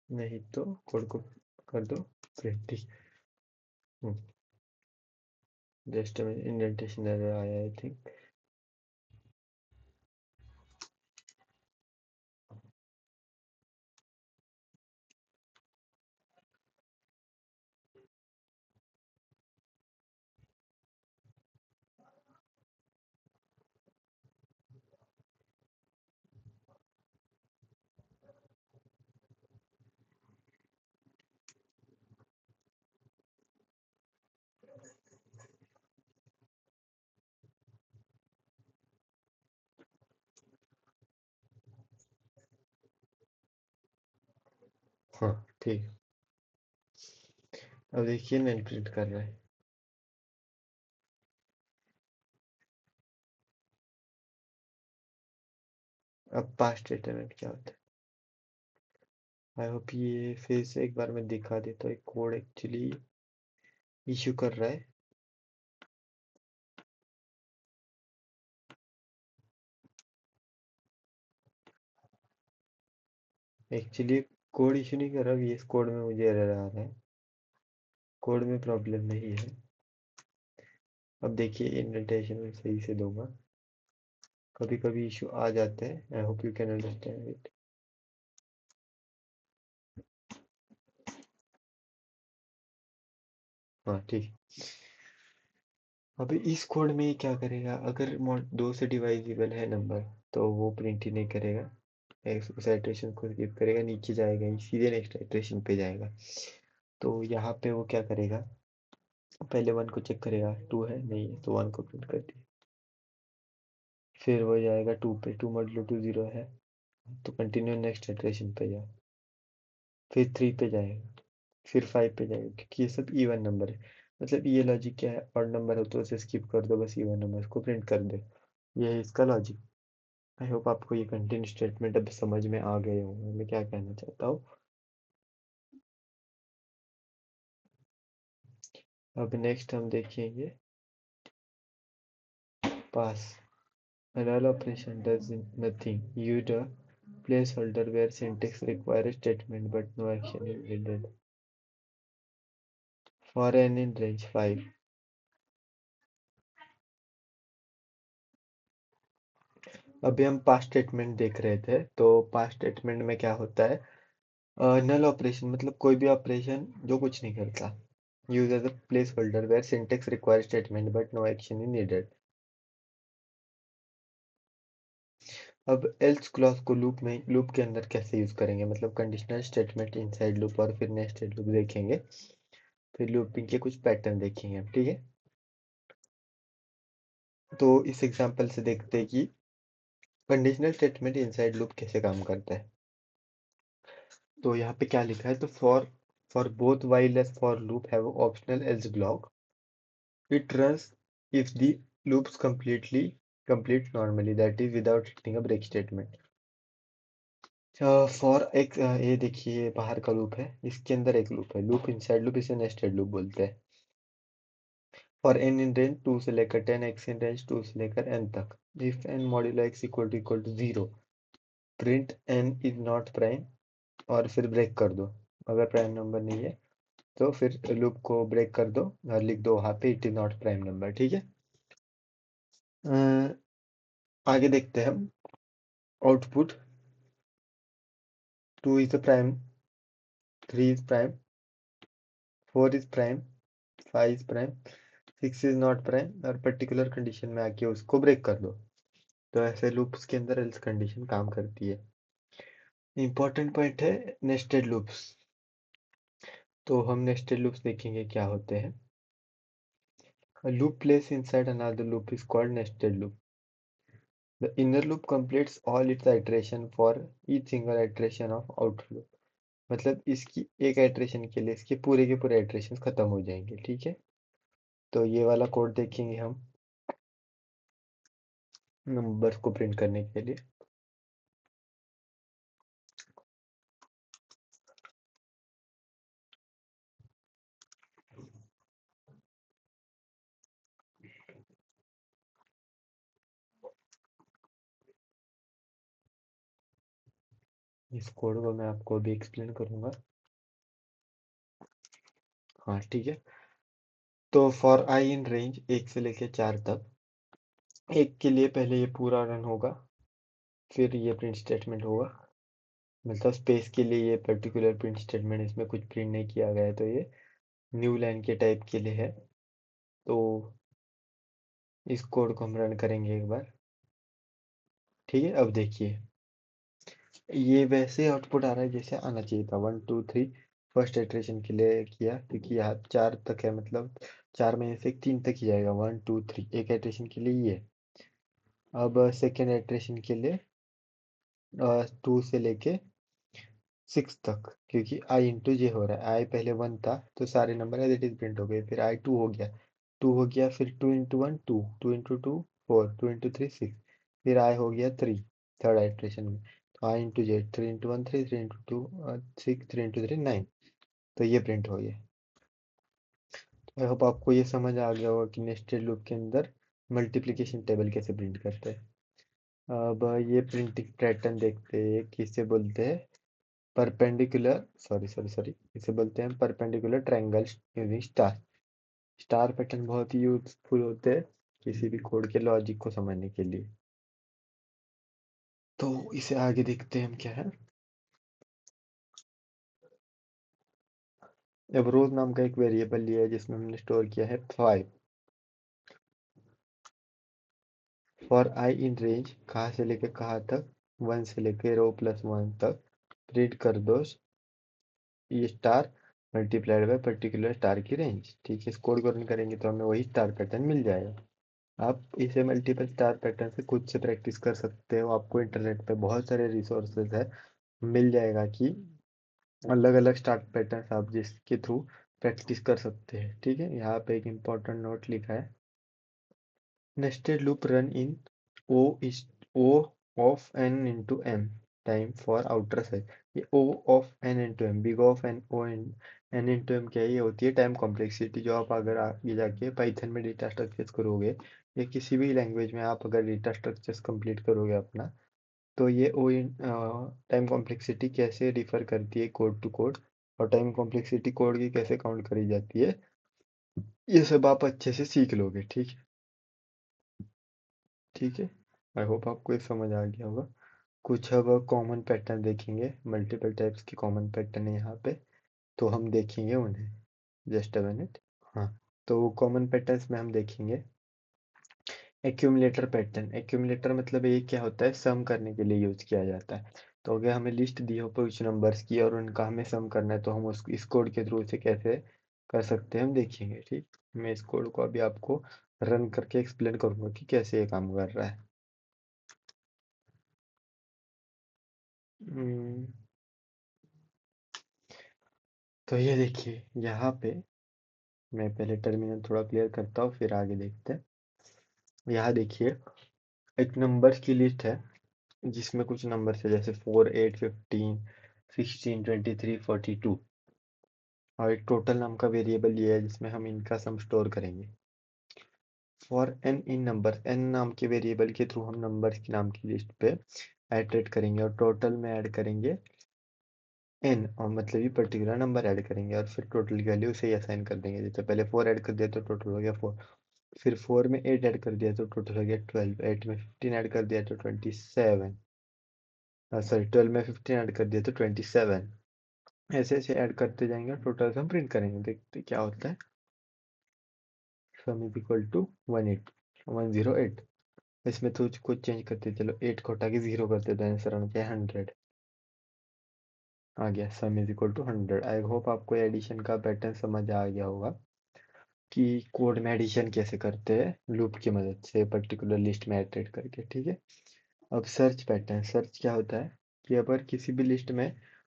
नहीं तो कोड को कर दो प्रिंट। जस्ट में इंडेंटेशन एरर आया आई थिंक। हाँ ठीक। अब देखिए नन प्रिंट कर रहा है। अब पास्ट स्टेटमेंट क्या होता है? आई होप ये फिर से एक बार मैं दिखा देता हूँ। कोड एक्चुअली इशू कर रहा है। एक्चुअली कोड इशू नहीं कर रहा, VS कोड में मुझे एरर आ रहा है। कोड में प्रॉब्लम नहीं है। अब देखिए इंडेंटेशन में सही से दूंगा। कभी कभी इशू आ जाते हैं। I hope you can understand it. हाँ ठीक। अभी इस कोड में ये क्या करेगा, अगर दो से डिवाइजिबल है नंबर तो वो प्रिंट ही नहीं करेगा। उस इटरेशन को स्किप करेगा, नीचे जाएगा ही, सीधे नेक्स्ट इटरेशन पे जाएगा। तो यहाँ पे वो क्या करेगा, पहले 1 को चेक करेगा, 2 है नहीं है तो 1 को प्रिंट कर दिया। फिर वो जाएगा 2 पे, 2 मॉडुलो 2 0 है तो कंटिन्यू नेक्स्ट इटरेशन पे जाओ। फिर 3 पे जाएगा, फिर 5 पे जाएगा, क्योंकि ये सब इवन नंबर है। मतलब ये लॉजिक क्या है, ऑड नंबर हो तो उसे स्किप कर दो, बस इवन नंबर को प्रिंट कर दे। ये है इसका लॉजिक। आई होप आपको ये कंटेंट स्टेटमेंट अब समझ में आ गए होंगे मैं क्या कहना चाहता हूँ। अब नेक्स्ट हम देखेंगे पास। Null operation does nothing. Use a placeholder where syntax requires statement but no action is needed. For n in range 5. अभी हम पास्ट स्टेटमेंट देख रहे थे, तो पास्ट स्टेटमेंट में क्या होता है, नल ऑपरेशन मतलब कोई भी ऑपरेशन जो कुछ नहीं करता। Use as a placeholder where syntax require statement but no action is needed. अब एल्स क्लॉज को लूप के अंदर कैसे यूज करेंगे, मतलब कंडीशनल स्टेटमेंट इनसाइड लूप और फिर नेस्टेड लूप देखेंगे। फिर लूपिंग के कुछ पैटर्न देखेंगे हम, ठीक है। तो इस एग्जांपल से देखते हैं कि कंडीशनल स्टेटमेंट इनसाइड लूप कैसे काम करता है। तो यहाँ पे क्या लिखा है, तो for both while as for loop have optional else block. It runs if the loops complete normally, that is without hitting a break statement. For एक ये देखिए बाहर का लूप है, इसके अंदर एक लूप है, लूप इनसाइड लूप, इसे नेस्टेड लूप बोलते हैं। फॉर n इन रेंज 2 से लेकर 10, x इन रेंज 2 से लेकर n तक, if n modulo x equal to 0, print n is not prime और फिर ब्रेक कर दो। अगर प्राइम नंबर नहीं है तो फिर लूप को ब्रेक कर दो और लिख दो वहाँ पे it is not prime number, ठीक है। आगे देखते हैं हम output. 2 is prime, 3 is prime, 4 is prime, 5 is prime, 6 is not prime और पर्टिकुलर कंडीशन में आके उसको ब्रेक कर दो। तो ऐसे लूप्स के अंदर एल्स कंडीशन काम करती है। इंपॉर्टेंट पॉइंट है नेस्टेड लूप्स। तो हम नेस्टेड लूप्स देखेंगे क्या होते हैं। A loop placed inside another loop is called nested loop. The inner loop completes all its iteration for each single iteration of outer loop। मतलब इसकी एक आइट्रेशन के लिए इसके पूरे के पूरे आइट्रेशन खत्म हो जाएंगे, ठीक है। तो ये वाला कोड देखेंगे हम नंबर्स को प्रिंट करने के लिए। इस कोड को मैं आपको अभी एक्सप्लेन करूंगा। हाँ ठीक है। तो फॉर आई इन रेंज 1 से लेके 4 तक, एक के लिए पहले ये पूरा रन होगा, फिर ये प्रिंट स्टेटमेंट होगा। मतलब स्पेस के लिए ये पर्टिकुलर प्रिंट स्टेटमेंट, इसमें कुछ प्रिंट नहीं किया गया है, तो ये न्यू लाइन के टाइप के लिए है। तो इस कोड को हम रन करेंगे एक बार, ठीक है। अब देखिए ये वैसे आउटपुट आ रहा है जैसे आना चाहिए था। 1 2 3 फर्स्ट इटरेशन के लिए किया, क्योंकि यहाँ 4 तक है, मतलब 4 में से 3 तक ही जाएगा। 1 2 3 एक इटरेशन के लिए ये। अब सेकेंड इटरेशन के लिए 2 से लेके 6 तक, क्योंकि आई इंटू जे हो रहा है। आई पहले 1 था तो सारे number as it is print हो गए, फिर आई 2 हो गया, 2 हो गया, फिर 2 into 1 2, 2 into 2 4, 2 into 3 6, फिर आई हो गया 3 थर्ड आइट्रेशन में। तो आई इंटू जे, 3 into 1 3, 3 into 2 6, 3 into 3 9। तो ये प्रिंट हो गया। आई होप आपको ये समझ आ गया होगा कि नेस्टेड लूप के अंदर मल्टीप्लिकेशन टेबल कैसे प्रिंट करते हैं। अब ये प्रिंटिंग पैटर्न देखते हैं, किसे बोलते हैं परपेंडिकुलर, सॉरी सॉरी सॉरी, इसे बोलते हैं perpendicular triangle using star. Star pattern बहुत ही यूजफुल होते हैं किसी भी कोड के लॉजिक को समझने के लिए। तो इसे आगे देखते हैं हम क्या है। अब रोज नाम का एक वेरिएबल लिया है जिसमें हमने स्टोर किया है 5। फॉर आई इन रेंज, कहाँ से लेकर कहाँ तक, 1 से लेकर रो प्लस 1 तक प्रिंट कर दो ये star multiplied by particular star की रेंज, ठीक है। इस कोड को रन करेंगे तो हमें वही स्टार पैटर्न मिल जाएगा। आप इसे मल्टीपल स्टार पैटर्न से खुद से प्रैक्टिस कर सकते हो। आपको इंटरनेट पे बहुत सारे रिसोर्सेज है, मिल जाएगा कि अलग अलग स्टार पैटर्न आप जिसके थ्रू प्रैक्टिस कर सकते हैं, ठीक है। यहाँ पे एक इम्पोर्टेंट नोट लिखा है, nested loop run in O is O of N into M time for outer size. ये O of N into M, big of N O N into M क्या है, ये होती है टाइम कॉम्प्लेक्सिटी। जो आप अगर आगे जाके पाइथन में डेटा स्ट्रक्चर्स करोगे या किसी भी लैंग्वेज में आप अगर डेटा स्ट्रक्चर्स कंप्लीट करोगे अपना, तो ये ओ टाइम कॉम्प्लेक्सिटी कैसे डिफर करती है कोड टू कोड, और टाइम कॉम्प्लेक्सिटी कोड की कैसे काउंट करी जाती है, ये सब आप अच्छे से सीख लोगे, ठीक है। ठीक है, आई होप आपको ये समझ आ गया होगा। कुछ अब कॉमन पैटर्न देखेंगे, मल्टीपल टाइप्स की कॉमन पैटर्न है यहाँ पे, तो हम देखेंगे उन्हें। Just a minute. हाँ, तो कॉमन पैटर्न्स में हम देखेंगे एक्यूमुलेटर पैटर्न। एक्यूमुलेटर मतलब ये क्या होता है, सम करने के लिए यूज किया जाता है। तो अगर हमें लिस्ट दी हो कुछ नंबर्स की और उनका हमें सम करना है, तो हम उस इस कोड के थ्रू से कैसे कर सकते हैं हम देखेंगे, ठीक। मैं इस कोड को अभी आपको रन करके एक्सप्लेन करूंगा कि कैसे ये काम कर रहा है। हम्म, तो ये देखिए यहाँ पे, मैं पहले टर्मिनल थोड़ा क्लियर करता हूँ फिर आगे देखते हैं। यहाँ देखिए एक नंबर्स की लिस्ट है जिसमें कुछ नंबर है जैसे 4 8 15 16 23 42, और एक टोटल नाम का वेरिएबल ये है जिसमें हम इनका सम स्टोर करेंगे। For n in number, n नाम के वेरिएबल के थ्रू हम नंबर्स की नाम की लिस्ट पे एट्रेट करेंगे और टोटल में ऐड करेंगे एन, और मतलब ये पर्टिकुलर नंबर ऐड करेंगे और फिर टोटल की वैल्यू उसे ही असाइन कर देंगे। जैसे पहले 4 ऐड कर दिया तो टोटल हो गया 4, फिर 4 में 8 ऐड कर दिया तो टोटल हो गया 12, 8 में 15 ऐड कर दिया तो 27, सॉरी 12 में 15 ऐड कर दिया तो 27। ऐसे ऐसे ऐड करते जाएंगे और टोटल हम प्रिंट करेंगे, देखते क्या होता है। Sum is equal to 108। इसमें तो कुछ चेंज करते चलो, 8 को हटा के 0 करते तो आंसर आना चाहिए 100। आ गया sum is equal to 100। I hope आपको एडिशन का पैटर्न समझ आ गया होगा कि कोड में एडिशन कैसे करते हैं लूप की मदद से पर्टिकुलर लिस्ट में एडिट करके, ठीक है। अब सर्च पैटर्न, सर्च क्या होता है कि अगर किसी भी लिस्ट में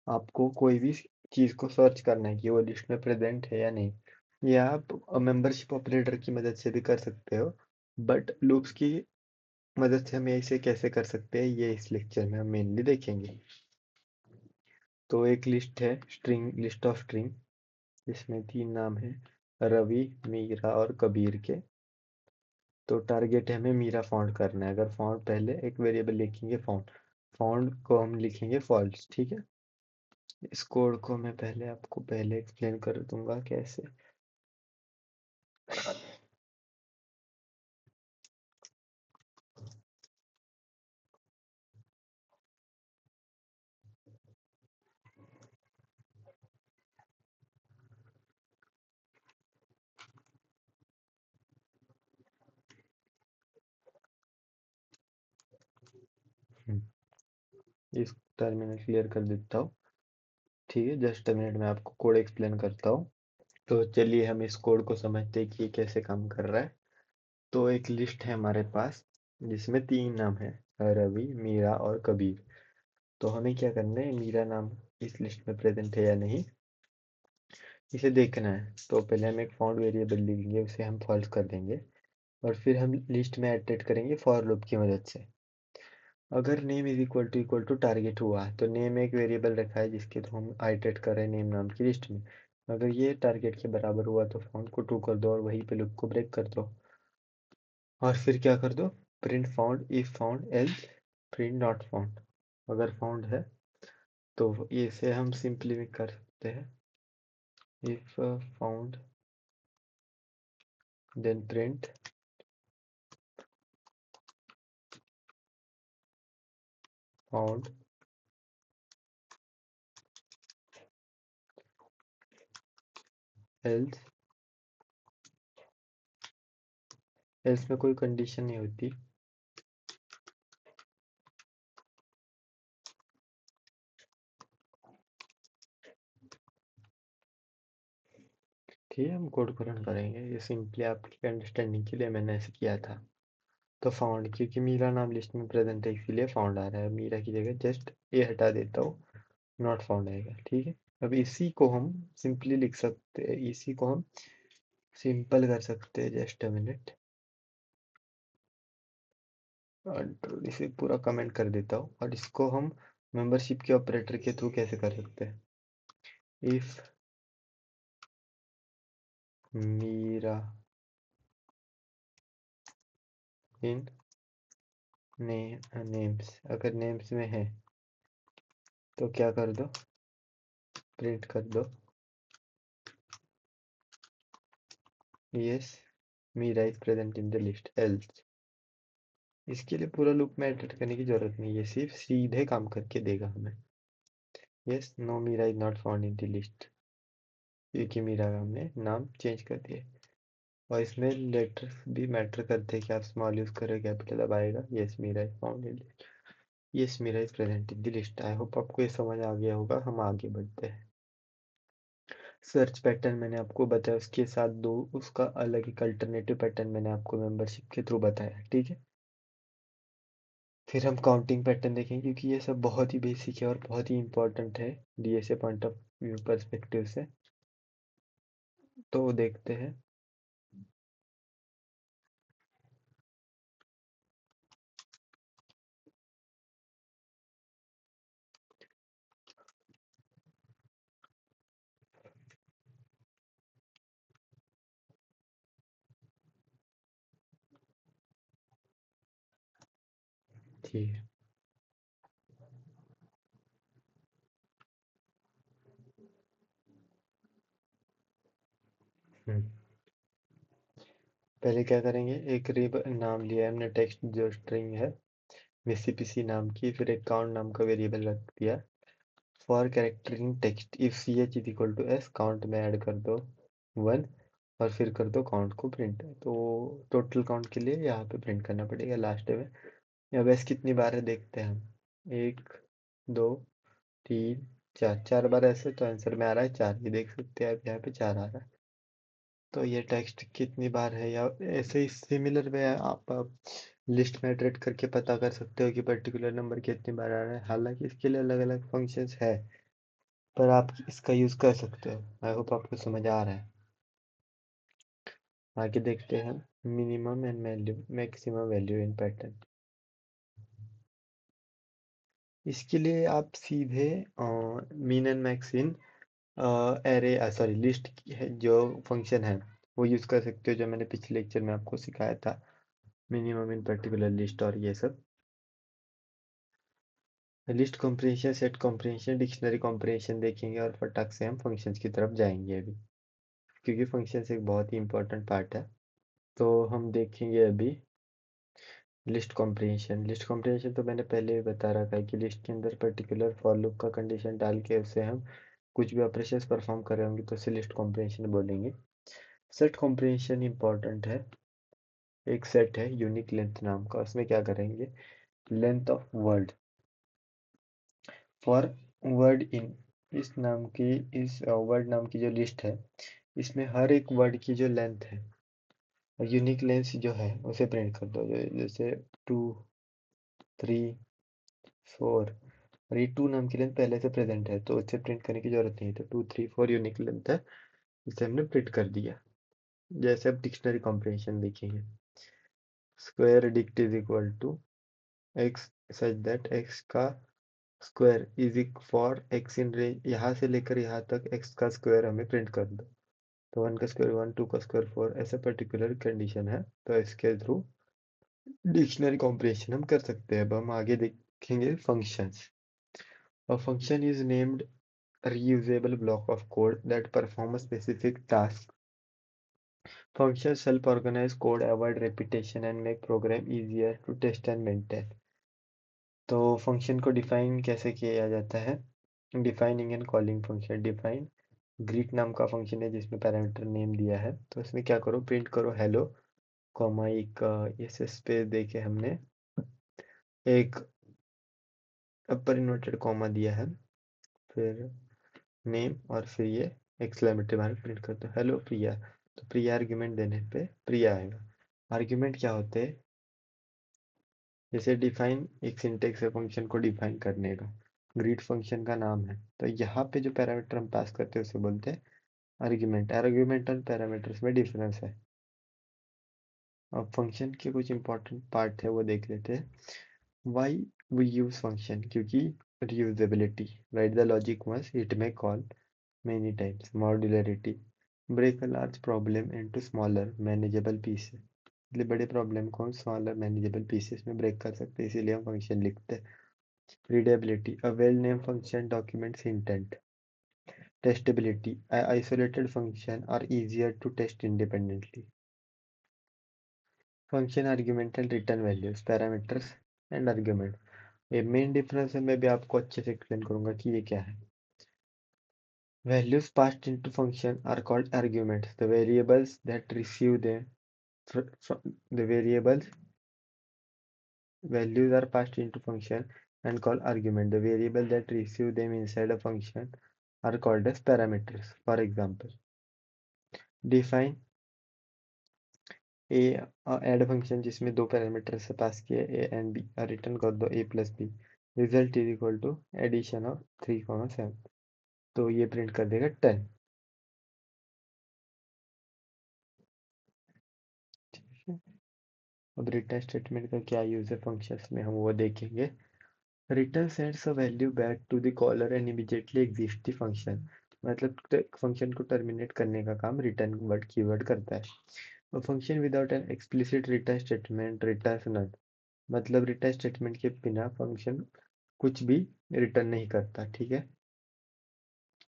आपको कोई भी चीज़ को सर्च करना है कि वो लिस्ट में प्रेजेंट है या नहीं, ये आप मेंबरशिप ऑपरेटर की मदद से भी कर सकते हो, बट लूप्स की मदद से हम इसे कैसे कर सकते हैं ये इस लेक्चर में हम मेनली देखेंगे। तो एक लिस्ट है स्ट्रिंग, लिस्ट ऑफ स्ट्रिंग, इसमें 3 नाम है, रवि, मीरा और कबीर के। तो टारगेट है हमें मीरा फाउंड करना है। अगर फाउंड, पहले एक वेरिएबल लिखेंगे फाउंड, फाउंड को हम लिखेंगे फॉल्स, ठीक है। इस कोड को मैं पहले आपको पहले एक्सप्लेन कर दूंगा कैसे। इस टर्मिनल क्लियर कर देता हूँ, ठीक है। जस्ट मिनट में आपको कोड एक्सप्लेन करता हूँ। तो चलिए हम इस कोड को समझते हैं कि ये कैसे काम कर रहा है। तो एक लिस्ट है हमारे पास जिसमें 3 नाम है, रवि, मीरा और कबीर। तो हमें क्या करना है, मीरा नाम इस लिस्ट में प्रेजेंट है या नहीं इसे देखना है। तो पहले हम एक फाउंड वेरिएबल लिखेंगे, उसे हम फॉल्स कर देंगे और फिर हम लिस्ट में एडिट करेंगे फॉर लूप की मदद से। अगर नेम इक्वल टू टारगेट हुआ तो नेम एक वेरिएबल रखा है जिसके थ्रू हम आइटरेट कर रहे हैं नेम नाम की लिस्ट में। अगर ये टारगेट के बराबर हुआ तो फाउंड को ट्रू कर दो और वहीं पे लूप को ब्रेक कर दो। और फिर क्या कर दो, print found, if found, else print not found. अगर फाउंड है तो इसे हम सिंपली भी कर सकते हैं, if found then print found else, else में कोई कंडीशन नहीं होती। ठीक है, हम कोड को रन करेंगे, ये सिंपली आपकी अंडरस्टैंडिंग के लिए मैंने ऐसे किया था। तो फाउंड, क्योंकि मीरा नाम लिस्ट में प्रेजेंट है इसीलिए फाउंड आ रहा है, मीरा की जगह जस्ट ये हटा देता हूँ, नॉट फाउंड आएगा, ठीक है। अब इसी को हम सिंपली लिख सकते हैं, इसी को हम सिंपल कर सकते हैं, जस्ट अ मिनट, और इसे पूरा कमेंट कर देता हूँ। और इसको हम मेंबरशिप के ऑपरेटर के थ्रू कैसे कर सकते हैं, इफ मीरा इन नेम्स, अगर नेम्स में है तो क्या कर दो, प्रिंट कर दो yes Meera is present in the list, else. इसके लिए पूरा लूप में एडिट करने की जरूरत नहीं है, सिर्फ सीधे काम करके देगा हमें, yes no Meera is not found in the list, क्योंकि मीरा का हमने नाम चेंज कर दिया। और इसमें लेटर्स भी मैटर करते हैं कि आप स्मॉल यूज करें कैपिटल, अब आएगा yes Meera is found in list, yes Meera is present in the list. I hope आपको ये समझ आ गया होगा। हम आगे बढ़ते हैं। सर्च पैटर्न मैंने आपको बताया, उसके साथ दो उसका अलग एक अल्टरनेटिव पैटर्न मैंने आपको मेंबरशिप के थ्रू बताया, ठीक है। फिर हम काउंटिंग पैटर्न देखेंगे, क्योंकि ये सब बहुत ही बेसिक है और बहुत ही इंपॉर्टेंट है DSA point of view perspective से। तो देखते हैं। ठीक है। हम्म, पहले क्या करेंगे, एक रिब नाम लिया है हमने, टेक्स्ट जो स्ट्रिंग है VCPC नाम की, फिर एक काउंट नाम का वेरिएबल रख दिया for character in text, if CH is equal to S, count में ऐड कर दो 1 और फिर कर दो काउंट को प्रिंट। तो टोटल काउंट के लिए यहाँ पे प्रिंट करना पड़ेगा लास्ट में। अब S कितनी बार है देखते हैं हम, 1 2 3 4, 4 बार ऐसे, तो आंसर में आ रहा है 4, ये देख सकते हैं आप यहाँ पे 4 आ रहा है। तो ये टेक्स्ट कितनी बार है, या ऐसे ही सिमिलर वे आप लिस्ट में इटरेट करके पता कर सकते हो कि पर्टिकुलर नंबर कितनी बार आ रहा है। हालांकि इसके लिए अलग अलग फंक्शंस है, पर आप इसका यूज कर सकते हो। आई होप आपको समझ आ रहा है। आगे देखते हैं minimum and value maximum value in pattern. इसके लिए आप सीधे mean and max in array sorry list है जो फंक्शन है वो यूज कर सकते हो, जो मैंने पिछले लेक्चर में आपको सिखाया था, मिनिमम इन पर्टिकुलर लिस्ट और ये सब। List comprehension, set comprehension, dictionary comprehension देखेंगे और फटाक से हम फंक्शंस की तरफ जाएंगे अभी, क्योंकि फंक्शंस एक बहुत ही इंपॉर्टेंट पार्ट है। तो हम देखेंगे अभी लिस्ट कॉम्प्रिहेंशन। लिस्ट कॉम्प्रिहेंशन तो मैंने पहले ही बता रखा है कि लिस्ट के अंदर पर्टिकुलर फॉर लूप का कंडीशन डाल के उससे हम कुछ भी ऑपरेशंस परफॉर्म कर रहे होंगे तो उसे लिस्ट कॉम्प्रिहेंशन बोलेंगे। सेट कॉम्प्रिहेंशन इंपॉर्टेंट है। एक सेट है यूनिक लेंथ नाम का, उसमें क्या करेंगे, length of word for word in इस नाम की इस वर्ड नाम की जो लिस्ट है, इसमें हर एक वर्ड की जो लेंथ है, यूनिक लेंथ जो है उसे प्रिंट कर दो। जैसे 2, 3, 4, और ये 2 नाम की लेंथ पहले से प्रेजेंट है तो उसे प्रिंट करने की जरूरत नहीं है, तो 2, 3, 4 यूनिक लेंथ है, इसे हमने प्रिंट कर दिया। जैसे अब डिक्शनरी कॉम्प्रिहेंशन देखेंगे, square dict is equal to X such that X का square is equal for X in range, यहाँ से लेकर यहाँ तक एक्स का स्क्वायर हमें प्रिंट कर दो। तो 1 का स्क्वायर 1, 2 का स्क्वायर 4, ऐसा पर्टिकुलर कंडीशन है, तो इसके थ्रू डिक्शनरी कॉम्प्रिहेंशन हम कर सकते हैं। अब हम आगे देखेंगे functions. A function is named a reusable block of code that perform a specific task. Functions help organize code, avoid repetition, and make program easier to test and maintain. तो function को डिफाइन कैसे किया जाता है, defining and calling function. Define greet नाम का function है जिसमें पैरामीटर नेम दिया है, तो इसमें क्या करो, प्रिंट करो हेलो कॉमा एक इस स्पेस देके हमने एक अपर इन्वर्टेड कॉमा दिया है, फिर नेम और फिर ये एक्सक्लेमेटरी मार्क प्रिंट कर दो, हेलो प्रिया। तो प्रिया आर्ग्यूमेंट देने पे प्रिया आएगा। आर्ग्यूमेंट क्या होते हैं, जैसे डिफाइन एक सिंटेक्स है फंक्शन को डिफाइन करने का, ग्रीट फंक्शन का नाम है, तो यहाँ पे जो पैरामीटर हम पास करते हैं उसे बोलते हैं आर्ग्यूमेंट। आर्ग्यूमेंट और पैरामीटर्स में डिफरेंस है। अब फंक्शन के कुछ इंपॉर्टेंट पार्ट है वो देख लेते हैं। वाई वी यूज फंक्शन, क्योंकि reusability, write the logic once it may call many times, modularity, break a large problem into smaller manageable pieces, इसलिए बड़े प्रॉब्लम को हम स्मॉलर मैनेजेबल पीसेस में ब्रेक कर सकते हैं, इसीलिए हम फंक्शन लिखते हैं। Readability, a well name function documents intent. Testability, isolated function are easier to test independently. Function argument and return values, parameters and argument. ये मेन डिफरेंस है, मैं भी आपको अच्छे से एक्सप्लेन करूंगा कि ये क्या है। Values passed into function are called arguments. The variables that receive them from the variables values are passed into function and called argument. The variable that receive them inside a function are called as parameters. For example, define a add function जिसमें दो parameter से पास किए a and b, और return कर दो a plus b, result is equal to addition of 3, 7, तो ये print कर देगा 10। अब रिटर्न स्टेटमेंट का क्या यूज है फंक्शंस में हम वो देखेंगे। Return sends a value back to the caller and immediately exit the function, मतलब फंक्शन को टर्मिनेट करने का काम रिटर्न वर्ड कीवर्ड करता है। A function without an explicit return statement returns null, मतलब रिटर्न स्टेटमेंट के बिना फंक्शन कुछ भी रिटर्न नहीं करता, ठीक है।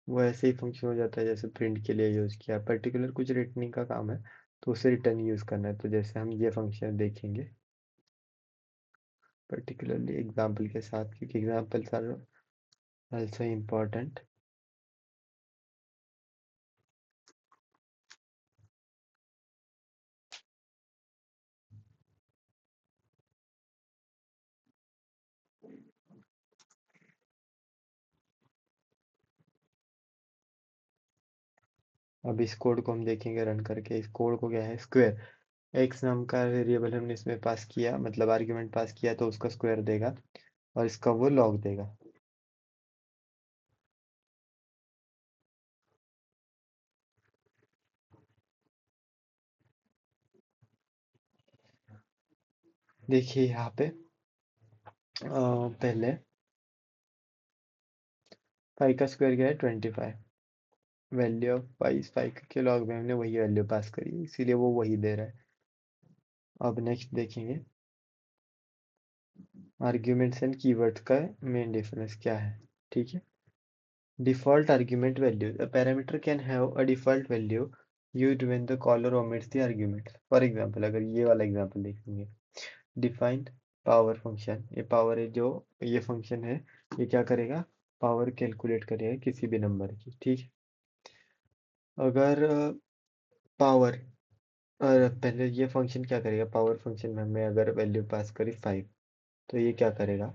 वो ऐसे ही फंक्शन हो जाता है जैसे प्रिंट के लिए यूज किया, पर्टिकुलर कुछ रिटर्निंग का काम है तो उसे रिटर्न यूज करना है। तो जैसे हम ये फंक्शन देखेंगे पर्टिकुलरली एग्जाम्पल के साथ, क्योंकि एग्जाम्पल्स आर आल्सो इम्पोर्टेंट। अब इस कोड को हम देखेंगे रन करके। इस कोड को क्या है, स्क्वायर, एक्स नाम का वेरिएबल हमने इसमें पास किया, मतलब आर्ग्यूमेंट पास किया, तो उसका स्क्वायर देगा और इसका वो लॉग देगा। देखिए यहाँ पे पहले 5 का स्क्वायर क्या है 25। वैल्यू ऑफ 5 के लॉग में हमने वही वैल्यू पास करी, इसीलिए वो वही दे रहा है। अब नेक्स्ट देखेंगे आर्ग्यूमेंट्स एंड कीवर्ड्स का मेन डिफरेंस क्या है। ठीक है, default argument value, a parameter can have a default value used when the caller omits the argument। For example अगर ये वाला एग्जाम्पल देखेंगे, डिफाइंड पावर फंक्शन, ये पावर है जो ये फंक्शन है, ये क्या करेगा, पावर कैलकुलेट करेगा किसी भी नंबर की। ठीक है, अगर पावर पहले ये फंक्शन क्या करेगा, पावर फंक्शन में हमने अगर वैल्यू पास करी 5, तो ये क्या करेगा,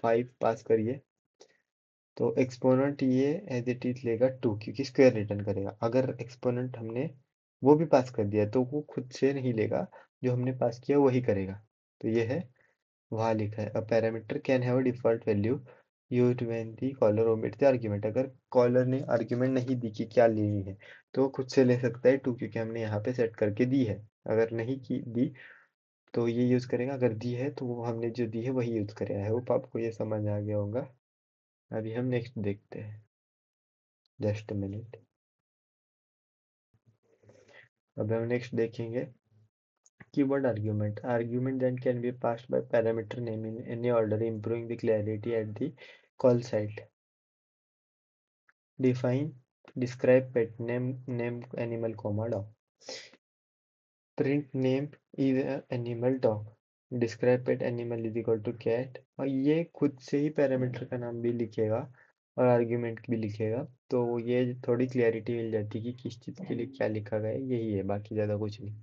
5 पास करिए तो एक्सपोनेंट ये एज इट इज लेगा 2, क्योंकि स्क्वायर रिटर्न करेगा। अगर एक्सपोनेंट हमने वो भी पास कर दिया तो वो खुद से नहीं लेगा, जो हमने पास किया वही करेगा। तो ये है, वहाँ लिखा है a parameter can have a default value used when the caller omit the argument. अगर कॉलर ने आर्ग्यूमेंट नहीं दी कि क्या लेनी है, तो वो खुद से ले सकता है 2, क्योंकि हमने यहाँ पे सेट करके दी है। अगर नहीं की दी तो ये यूज़ करेगा, अगर दी है तो वो हमने जो दी है वही यूज़ करेगा। आई होप आपको ये समझ आ गया होगा। अभी हम नेक्स्ट देखते हैं, जस्ट मिनट। अब हम नेक्स्ट देखेंगे keyword argument. Argument then can be passed by parameter name in any order, improving the clarity at the call site। Define, describe pet name, name animal comma dog। Print name is a animal dog। Describe pet animal is equal to cat। और ये खुद से ही parameter का नाम भी लिखेगा और argument भी लिखेगा, तो ये थोड़ी क्लियरिटी मिल जाती है कि किस चीज़ के लिए क्या लिखा गया है, यही है, बाकी ज़्यादा कुछ नहीं।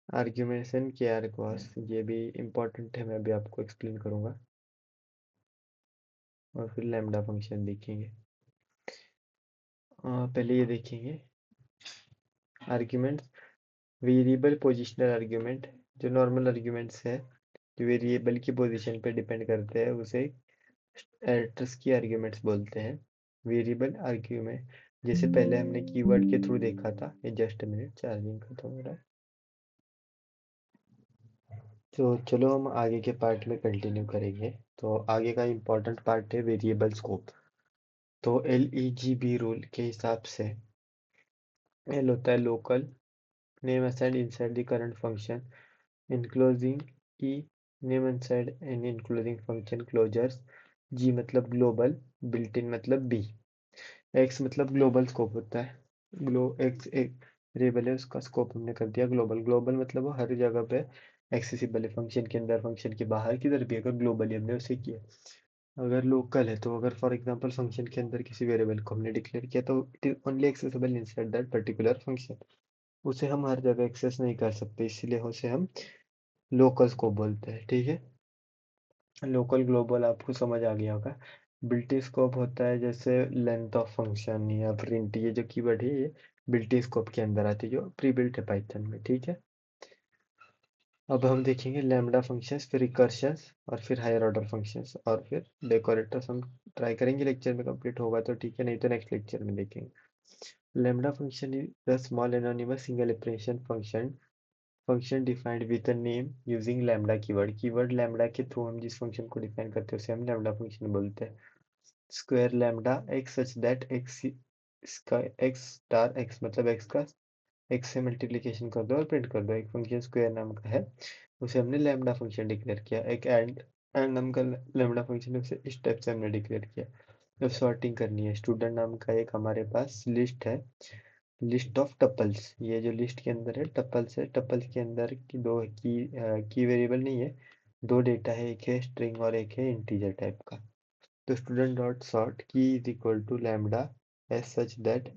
आर्ग्यूमेंट्स के आर क्लास, ये भी इम्पोर्टेंट है, मैं भी आपको एक्सप्लेन करूंगा। और फिर लैम्डा फंक्शन देखेंगे। पहले ये देखेंगे आर्ग्यूमेंट्स, वेरिएबल पोजिशनल आर्ग्यूमेंट। जो नॉर्मल आर्ग्यूमेंट्स है जो वेरिएबल की पोजीशन पे डिपेंड करते हैं, उसे एड्रेस की आर्ग्यूमेंट्स बोलते हैं। वेरिएबल आर्ग्यूमेंट जैसे पहले हमने कीवर्ड के थ्रू देखा था, ये जस्ट मिनट चार्जिंग खत्म हो रहा है। तो चलो हम आगे के पार्ट में कंटिन्यू करेंगे। तो आगे का इम्पोर्टेंट पार्ट है वेरिएबल स्कोप। तो LEGB रूल के हिसाब से एल होता है local, name aside inside the current function, enclosing E, name aside and enclosing function closures. G मतलब ग्लोबल, बिल्ट इन मतलब बी। एक्स मतलब ग्लोबल स्कोप होता है, एक्स एक वेरिएबल है, उसका स्कोप हमने कर दिया ग्लोबल। ग्लोबल मतलब वो हर जगह पे एक्सेसिबल है, फंक्शन के अंदर, फंक्शन के बाहर, किधर भी, अगर ग्लोबली हमने उसे किया। अगर लोकल है तो अगर फॉर एग्जांपल फंक्शन के अंदर किसी वेरिएबल को हमने डिक्लेयर किया, तो it is only accessible inside that particular function. उसे हम हर जगह एक्सेस नहीं कर सकते, इसलिए उसे हम लोकल स्कोप बोलते हैं। ठीक है, लोकल ग्लोबल आपको समझ आ गया होगा। बिल्टी स्कोप होता है जैसे लेंथ ऑफ फंक्शन या प्रिंट, ये जो कीवर्ड है ये बिल्टी स्कोप के अंदर आती है, जो प्री बिल्ट है पाइथन में। ठीक है, अब हम देखेंगे लैम्डा फंक्शंस, फिर रिकर्शंस, और फिर हायर ऑर्डर फंक्शंस, और फिर डेकोरेटर्स। हम ट्राई करेंगे लेक्चर में कंप्लीट होगा तो ठीक है, नहीं तो नेक्स्ट लेक्चर में देखेंगे। Lambda function is the small anonymous single operation function defined with a name using lambda keyword. Keyword lambda के थ्रू हम जिस फंक्शन को डिफाइन करते हैं उसे हम लैम्डा फंक्शन बोलते हैं। Square lambda x such that x इसका एक्स स्टार एक्स मतलब एक्स का एक्स से मल्टीप्लिकेशन कर दो और प्रिंट कर दो। एक फंक्शन स्क्वायर नाम का है, उसे हमने लैम्डा फंक्शन डिक्लेयर किया। एक एंड नाम का लैम्डा फंक्शन है, उसे इस टाइप से हमने डिक्लेयर किया। जब सॉर्टिंग करनी है, स्टूडेंट नाम का एक हमारे पास लिस्ट है, लिस्ट ऑफ टपल्स। ये जो लिस्ट के अंदर है टपल्स है, टपल्स के अंदर की दो की वेरिएबल नहीं है, दो डेटा है, एक है स्ट्रिंग और एक है इंटीजर टाइप का। तो student dot sort key is equal to lambda s such that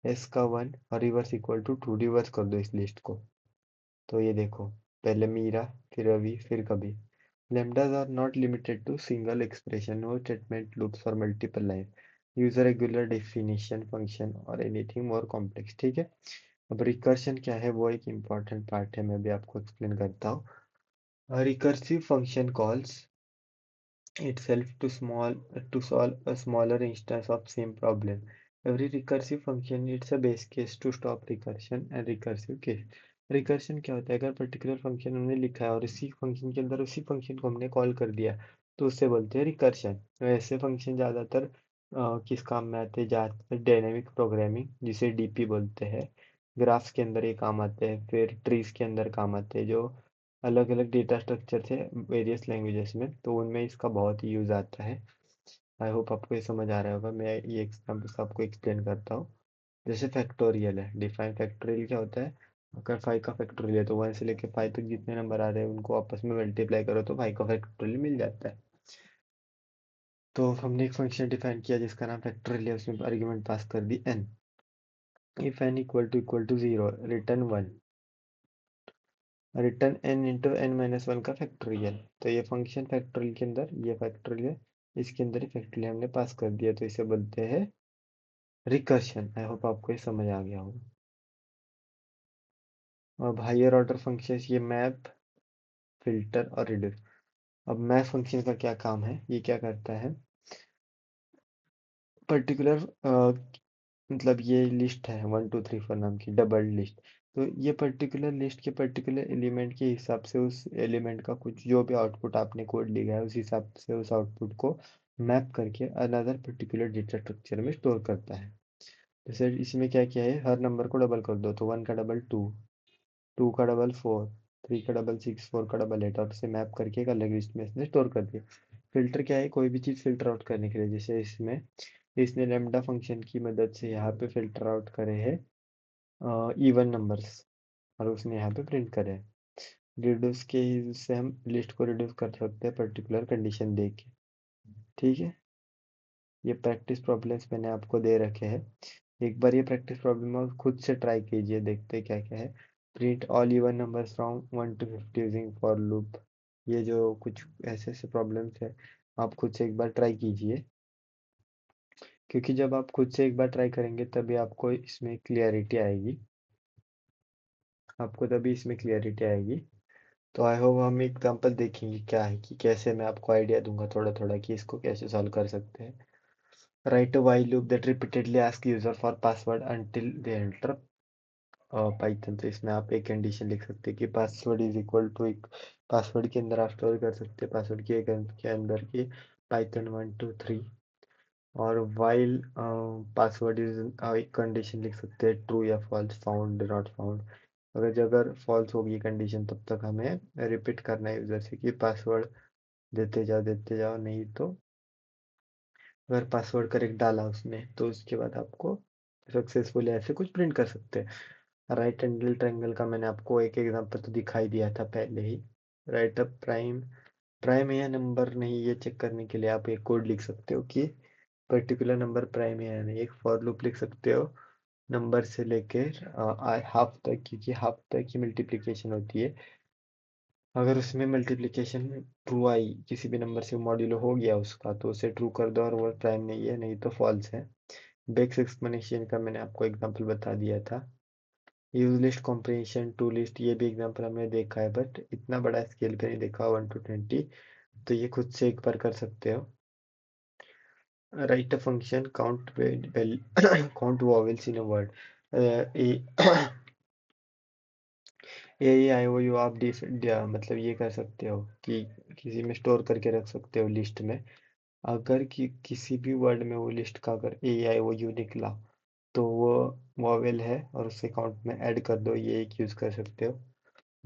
s का 1 और रिवर्स इक्वल टू 2, रिवर्स कर दो इस लिस्ट को। तो ये देखो, पहले मीरा, फिर रवि, फिर कभी। lambdas are not limited to single expression, no statement loops for multiple line, use a regular definition function और एनीथिंग मोर कॉम्प्लेक्स। ठीक है, अब रिकर्शन क्या है, वो एक इम्पॉर्टेंट पार्ट है, मैं भी आपको एक्सप्लेन करता हूँ। Recursive function calls itself to solve a smaller instance of same problem. Every recursive function it's a base case to stop recursion and recursive case. Recursion क्या होता है, अगर पर्टिकुलर फंक्शन हमने लिखा है और इसी फंक्शन के अंदर उसी फंक्शन को हमने कॉल कर दिया तो उससे बोलते हैं रिकर्शन। ऐसे फंक्शन ज़्यादातर किस काम में आते हैं, ज़्यादातर डायनेमिक प्रोग्रामिंग जिसे डीपी बोलते हैं, ग्राफ्स के अंदर ये काम आते हैं, फिर ट्रीज के अंदर काम आते हैं, जो अलग अलग डेटा स्ट्रक्चर थे वेरियस लैंग्वेजेस में, तो उनमें इसका बहुत ही यूज़ आता है। आई होप आपको ये समझ आ रहा होगा। मैं ये एग्जाम्पल्स आपको एक्सप्लेन करता हूँ। जैसे फैक्टोरियल है, डिफाइन फैक्टोरियल क्या होता है, अगर 5 का फैक्टोरियल है तो 1 से लेकर 5 तक जितने नंबर आ रहे हैं उनको आपस में मल्टीप्लाई करो तो 5 का फैक्टोरियल मिल जाता है। तो हमने एक फंक्शन डिफाइन किया जिसका नाम फैक्टोरियल है, उसमें आर्ग्यूमेंट पास कर दी n। If n equal to 0 return 1, return n into n minus one का फैक्टोरियल। तो ये फंक्शन फैक्टोरियल के अंदर ये फैक्टोरियल है, इसके अंदर ही फैक्टोरियल हमने पास कर दिया, तो इसे बोलते हैं रिकर्शन। आई होप आपको ये समझ आ गया होगा। अब हायर ऑर्डर फंक्शन ये मैप, फिल्टर और रिड्यूस। अब मैप फंक्शन का क्या काम है, ये क्या करता है, पर्टिकुलर मतलब ये लिस्ट है 1 2 3 4 नाम की डबल लिस्ट, तो ये पर्टिकुलर लिस्ट के पर्टिकुलर एलिमेंट के हिसाब से उस एलिमेंट का कुछ जो भी आउटपुट आपने कोड लिखा है उस हिसाब से उस आउटपुट को मैप करके अनदर पर्टिकुलर डेटा स्ट्रक्चर में स्टोर करता है। जैसे इसमें क्या किया है, हर नंबर को डबल कर दो, तो 1 का डबल 2, 2 का डबल 4, 3 का डबल 6, 4 का डबल 8, और उसे मैप करके एक अलग लिस्ट में इसने स्टोर कर दिया। फिल्टर क्या है, कोई भी चीज़ फिल्टर आउट करने के लिए, जैसे इसमें इसने लेमडा फंक्शन की मदद से यहाँ पे फिल्टर आउट करे हैं इवन नंबर्स, और उसने यहाँ पे प्रिंट करे हैं। रिड्यूस के यूज से हम लिस्ट को रिड्यूस कर सकते हैं पर्टिकुलर कंडीशन दे के। ठीक है, ये प्रैक्टिस प्रॉब्लम्स मैंने आपको दे रखे हैं, एक बार ये प्रैक्टिस प्रॉब्लम आप खुद से ट्राई कीजिए, देखते क्या क्या है। Print all even numbers from 1 to 50 using for loop. ये जो कुछ ऐसे ऐसे प्रॉब्लम्स है आप खुद से एक बार ट्राई कीजिए, क्योंकि जब आप खुद से एक बार ट्राई करेंगे तभी आपको इसमें क्लियरिटी आएगी, आपको तभी इसमें क्लियरिटी आएगी। तो आई होप हम एग्जांपल देखेंगे क्या है कि कैसे मैं आपको आइडिया दूंगा थोड़ा थोड़ा कि इसको कैसे सॉल्व कर सकते हैं। Right a while loop that repeatedly ask user for password until they enter Python. तो इसमें आप एक कंडीशन लिख सकते हैं कि पासवर्ड इज इक्वल टू एक, पासवर्ड के अंदर आप स्टोर कर सकते हैं पासवर्ड के अंदर की पाइथन 1 2 3, और वाइल पासवर्ड इज एक कंडीशन लिख सकते हैं ट्रू या फॉल्स, फाउंड नॉट फाउंड। अगर फॉल्स होगी कंडीशन तब तक हमें रिपीट करना है यूजर से कि पासवर्ड देते जाओ, नहीं तो अगर पासवर्ड करेक्ट डाला उसने तो उसके बाद आपको सक्सेसफुल ऐसे कुछ प्रिंट कर सकते हैं। राइट एंगल ट्रायंगल का मैंने आपको एक एग्जांपल तो दिखाई दिया था पहले ही। राइट अप प्राइम, प्राइम है या नंबर नहीं ये चेक करने के लिए आप एक कोड लिख सकते हो कि पर्टिकुलर नंबर प्राइम है या नहीं, एक फॉर लूप लिख सकते हो नंबर से लेकर हाफ तक, क्योंकि हाफ तक की मल्टीप्लिकेशन होती है, अगर उसमें मल्टीप्लिकेशन ट्रू आई किसी भी नंबर से मॉड्यूलो हो गया उसका तो उसे ट्रू कर दो और वो प्राइम नहीं है, नहीं तो फॉल्स है। बेक्स एक्सप्लेनेशन का मैंने आपको एग्जांपल बता दिया था। Use list comprehension to list, ये भी एग्जांपल हमने देखा है बट इतना बड़ा स्केल पे नहीं देखा 1 to 20, तो ये खुद से एक बार कर सकते हो। Write a function count count vowels in a word, A I O U आप मतलब ये कर सकते हो कि किसी में स्टोर करके रख सकते हो लिस्ट में, अगर किसी भी वर्ड में वो लिस्ट का अगर ए आई ओ यू निकला तो वो वॉवेल है और उसे काउंट में ऐड कर दो, ये एक यूज़ कर सकते हो।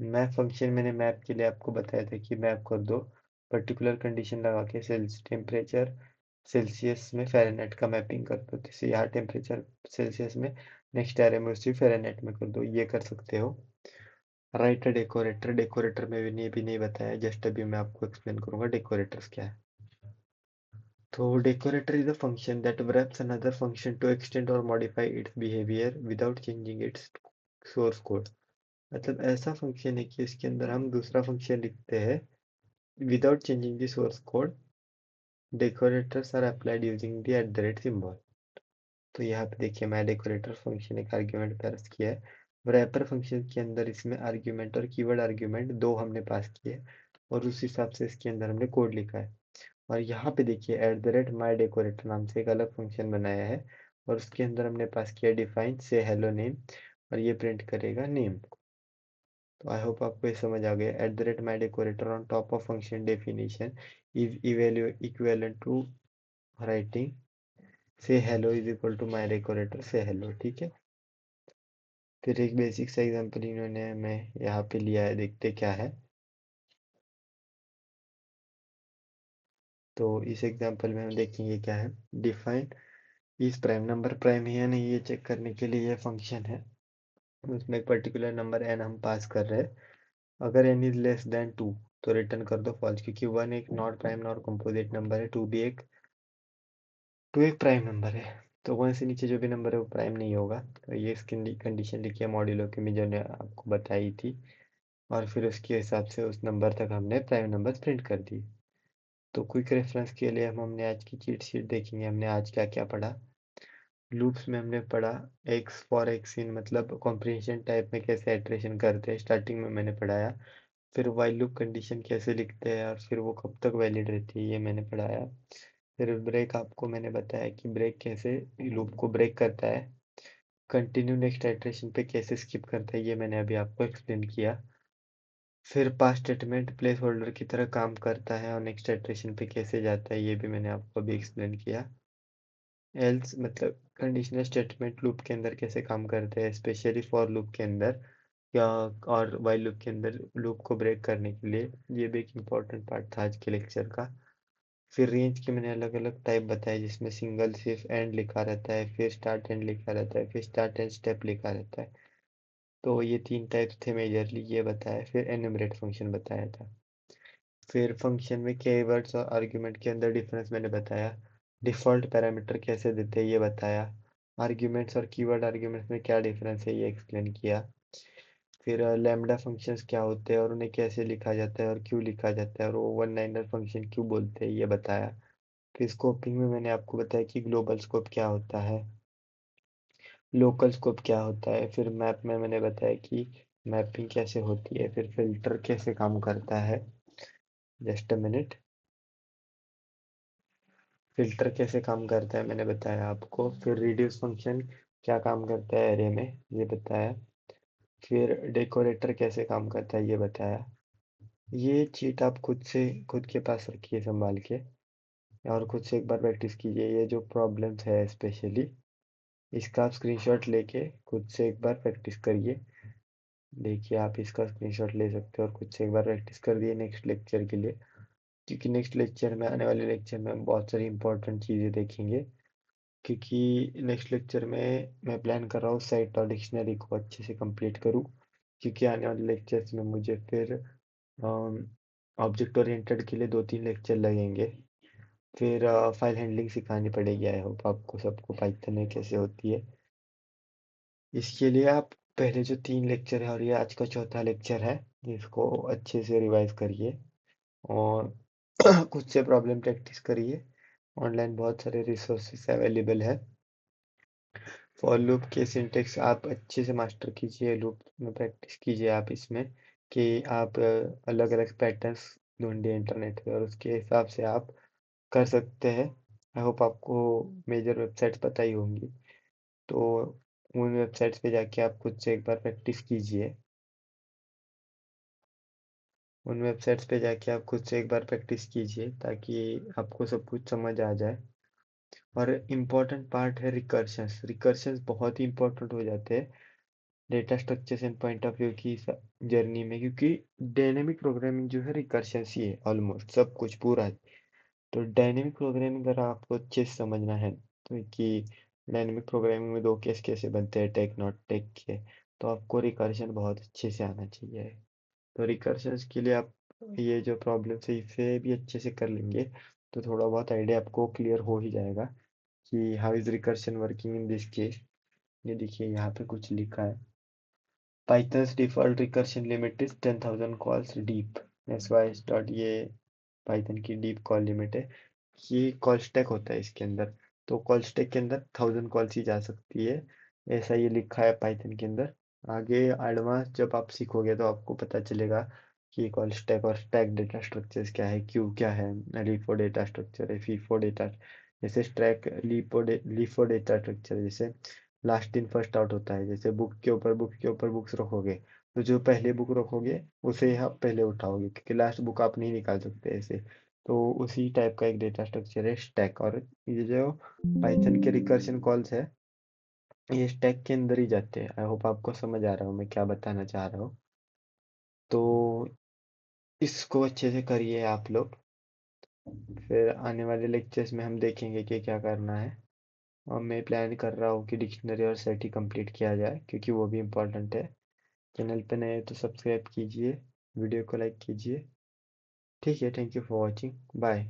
मैप फंक्शन मैंने मैप के लिए आपको बताया था कि मैप कर दो पर्टिकुलर कंडीशन लगा के सेल्स टेम्परेचर सेल्सियस में फ़ारेनहाइट का मैपिंग कर दो, जैसे यहाँ टेम्परेचर सेल्सियस में, नेक्स्ट एरे में उसी फ़ारेनहाइट में कर दो, ये कर सकते हो। राइट डेकोरेटर, डेकोरेटर में भी नहीं बताया, जस्ट अभी मैं आपको एक्सप्लेन करूंगा डेकोरेटर्स क्या है। तो decorator is a function that wraps another function to extend or modify its behavior without changing its source code। मतलब ऐसा फंक्शन है कि इसके अंदर हम दूसरा फंक्शन लिखते हैं without changing the source code. Decorators are applied using the @ symbol. तो यहाँ पे देखिए मैं डेकोरेटर फंक्शन एक आर्ग्यूमेंट पास किया है, रैपर फंक्शन के अंदर इसमें आर्ग्यूमेंट और कीवर्ड आर्ग्यूमेंट दो हमने पास किए और उस हिसाब से इसके अंदर हमने कोड लिखा है। और यहाँ पे देखिए माई डेकोरेटर नाम से एक अलग फंक्शन बनाया है और उसके अंदर हमने पास किया डिफाइन से हेलो नेम और ये प्रिंट करेगा नेम। तो आई होप आपको ये समझ आ गया। My decorator on top of function definition is equivalent to writing से hello is equal to my decorator से हेलो। ठीक है, फिर एक बेसिक सा एग्जांपल इन्होंने हमें यहाँ पे लिया है, देखते क्या है। तो इस एग्जांपल में हम देखेंगे क्या है। डिफाइन इस प्राइम नंबर प्राइम है या नहीं ये चेक करने के लिए ये फंक्शन है। उसमें एक पर्टिकुलर नंबर n हम पास कर रहे हैं। अगर n इज लेस देन 2 तो रिटर्न कर दो फॉल्स, क्योंकि 1 एक not prime not composite number है, 2 भी एक प्राइम नंबर है। तो 1 से नीचे जो भी नंबर है वो प्राइम नहीं होगा। तो ये इसकी कंडीशन लिखी है मॉड्यूलो की, मैं जो ने आपको बताई थी। और फिर उसके हिसाब से उस नंबर तक हमने प्राइम नंबर प्रिंट कर दी। तो क्विक रेफरेंस के लिए हम हमने आज की चीट शीट देखेंगे। हमने आज क्या क्या पढ़ा। लूप्स में हमने पढ़ा एक्स फॉर एक्स इन मतलब कॉम्प्रिहेंशन टाइप में कैसे इटरेशन करते हैं, स्टार्टिंग में मैंने पढ़ाया। फिर वाइल लूप कंडीशन कैसे लिखते हैं और फिर वो कब तक वैलिड रहती है ये मैंने पढ़ाया। फिर ब्रेक आपको मैंने बताया कि ब्रेक कैसे लूप को ब्रेक करता है। कंटिन्यू नेक्स्ट इटरेशन पे कैसे स्किप करता है ये मैंने अभी आपको एक्सप्लेन किया। फिर पास स्टेटमेंट प्लेस होल्डर की तरह काम करता है और नेक्स्ट इटरेशन पे कैसे जाता है ये भी मैंने आपको अभी एक्सप्लेन किया। एल्स मतलब कंडीशनल स्टेटमेंट लूप के अंदर कैसे काम करते हैं, स्पेशली फॉर लूप के अंदर या और वाइल लूप के अंदर लूप को ब्रेक करने के लिए। ये भी एक इम्पॉर्टेंट पार्ट था आज के लेक्चर का। फिर रेंज के मैंने अलग अलग टाइप बताए जिसमें सिंगल सिर्फ एंड लिखा रहता है, फिर स्टार्ट एंड लिखा रहता है, फिर स्टार्ट एंड स्टेप लिखा रहता है। तो ये तीन टाइप्स थे मेजरली, ये बताया। फिर एनुमरेट फंक्शन बताया था। फिर फंक्शन में कीवर्ड्स और आर्ग्यूमेंट के अंदर डिफरेंस मैंने बताया। डिफ़ॉल्ट पैरामीटर कैसे देते हैं ये बताया। आर्ग्यूमेंट्स और कीवर्ड आर्ग्यूमेंट्स में क्या डिफरेंस है ये एक्सप्लेन किया। फिर लैम्डा फंक्शंस क्या होते हैं और उन्हें कैसे लिखा जाता है और क्यों लिखा जाता है और वो वन लाइनर फंक्शन क्यों बोलते हैं ये बताया। फिर स्कोपिंग में मैंने आपको बताया कि ग्लोबल स्कोप क्या होता है, लोकल स्कोप क्या होता है। फिर मैप में मैंने बताया कि मैपिंग कैसे होती है। फिर फिल्टर कैसे काम करता है, जस्ट अ मिनट। फिल्टर कैसे काम करता है मैंने बताया आपको। फिर रिड्यूस फंक्शन क्या काम करता है एरे में ये बताया। फिर डेकोरेटर कैसे काम करता है ये बताया। ये चीट आप खुद से खुद के पास रखिए संभाल के और खुद से एक बार प्रैक्टिस कीजिए। ये जो प्रॉब्लम्स है स्पेशली इसका आप स्क्रीनशॉट लेके खुद से एक बार प्रैक्टिस करिए। देखिए आप इसका स्क्रीनशॉट ले सकते हो और खुद से एक बार प्रैक्टिस कर दिए नेक्स्ट लेक्चर के लिए, क्योंकि नेक्स्ट लेक्चर में आने वाले लेक्चर में हम बहुत सारी इंपॉर्टेंट चीज़ें देखेंगे। क्योंकि नेक्स्ट लेक्चर में मैं प्लान कर रहा हूँ साइट और डिक्शनरी को अच्छे से कंप्लीट करूँ, क्योंकि आने वाले लेक्चर्स में मुझे फिर ऑब्जेक्ट ओरिएंटेड के लिए 2-3 लेक्चर लगेंगे। फिर फाइल हैंडलिंग सिखानी पड़ेगी। आई होप आपको सबको पाइथन में कैसे होती है। इसके लिए आप पहले जो 3 लेक्चर है और ये आज का चौथा लेक्चर है इसको अच्छे से रिवाइज करिए और खुद से प्रॉब्लम प्रैक्टिस करिए। ऑनलाइन बहुत सारे रिसोर्सेस अवेलेबल है। फॉर लूप के सिंटेक्स आप अच्छे से मास्टर कीजिए, लूप में प्रैक्टिस कीजिए आप इसमें कि आप अलग अलग पैटर्न्स ढूंढिए इंटरनेट पे और उसके हिसाब से आप कर सकते हैं। आई होप आपको मेजर वेबसाइट्स पता ही होंगी, तो उन वेबसाइट्स पे जाके आप खुद से एक बार प्रैक्टिस कीजिए। उन वेबसाइट्स पे जाके आप खुद से एक बार प्रैक्टिस कीजिए ताकि आपको सब कुछ समझ आ जाए। और इम्पॉर्टेंट पार्ट है रिकर्शंस। रिकर्शंस बहुत ही इंपॉर्टेंट हो जाते हैं data structures and point of view की जर्नी में, क्योंकि डायनेमिक प्रोग्रामिंग जो है रिकर्शंस ही है ऑलमोस्ट सब कुछ पूरा है। तो डायनेमिक प्रोग्रामिंग अगर आपको अच्छे से समझना है तो कि डायनेमिक प्रोग्रामिंग में दो केस कैसे बनते हैं, टेक नॉट टेक के, तो आपको रिकर्शन बहुत अच्छे से आना चाहिए। तो रिकर्शंस के लिए आप ये जो प्रॉब्लम है इसे भी अच्छे से कर लेंगे तो थोड़ा बहुत आइडिया आपको क्लियर हो ही जाएगा कि how is recursion working in this case. ये देखिए यहाँ पे कुछ लिखा है। Python's default recursion limit is 10,000 calls deep. sy dot ये पाइथन की डीप कॉल लिमिट है। ये कॉल स्टैक होता है इसके अंदर, तो कॉल स्टैक के अंदर 1000 कॉल्स ही जा सकती है, ऐसा ये लिखा है पाइथन के अंदर। आगे एडवांस जब आप सीखोगे तो आपको पता चलेगा कि कॉल स्टैक और स्टैक डेटा स्ट्रक्चर्स क्या है, क्यू क्या है, लीफो डेटा स्ट्रक्चर है, फीफो डेटा, जैसे स्टैक लीफो डेटा स्ट्रक्चर, जैसे लास्ट इन फर्स्ट आउट होता है। जैसे बुक के ऊपर बुक्स रखोगे तो जो पहले बुक रखोगे उसे ही आप पहले उठाओगे, क्योंकि लास्ट बुक आप नहीं निकाल सकते ऐसे। तो उसी टाइप का एक डेटा स्ट्रक्चर है स्टैक। और ये जो पाइथन के रिकर्शन कॉल्स है ये स्टैक के अंदर ही जाते हैं। आई होप आपको समझ आ रहा हूँ मैं क्या बताना चाह रहा हूँ। तो इसको अच्छे से करिए आप लोग, फिर आने वाले लेक्चर्स में हम देखेंगे कि क्या करना है। और मैं प्लान कर रहा हूँ कि डिक्शनरी और सेट ही कंप्लीट किया जाए, क्योंकि वो भी इम्पोर्टेंट है। चैनल पे नए हैं तो सब्सक्राइब कीजिए, वीडियो को लाइक कीजिए। ठीक है, thank you for watching, bye.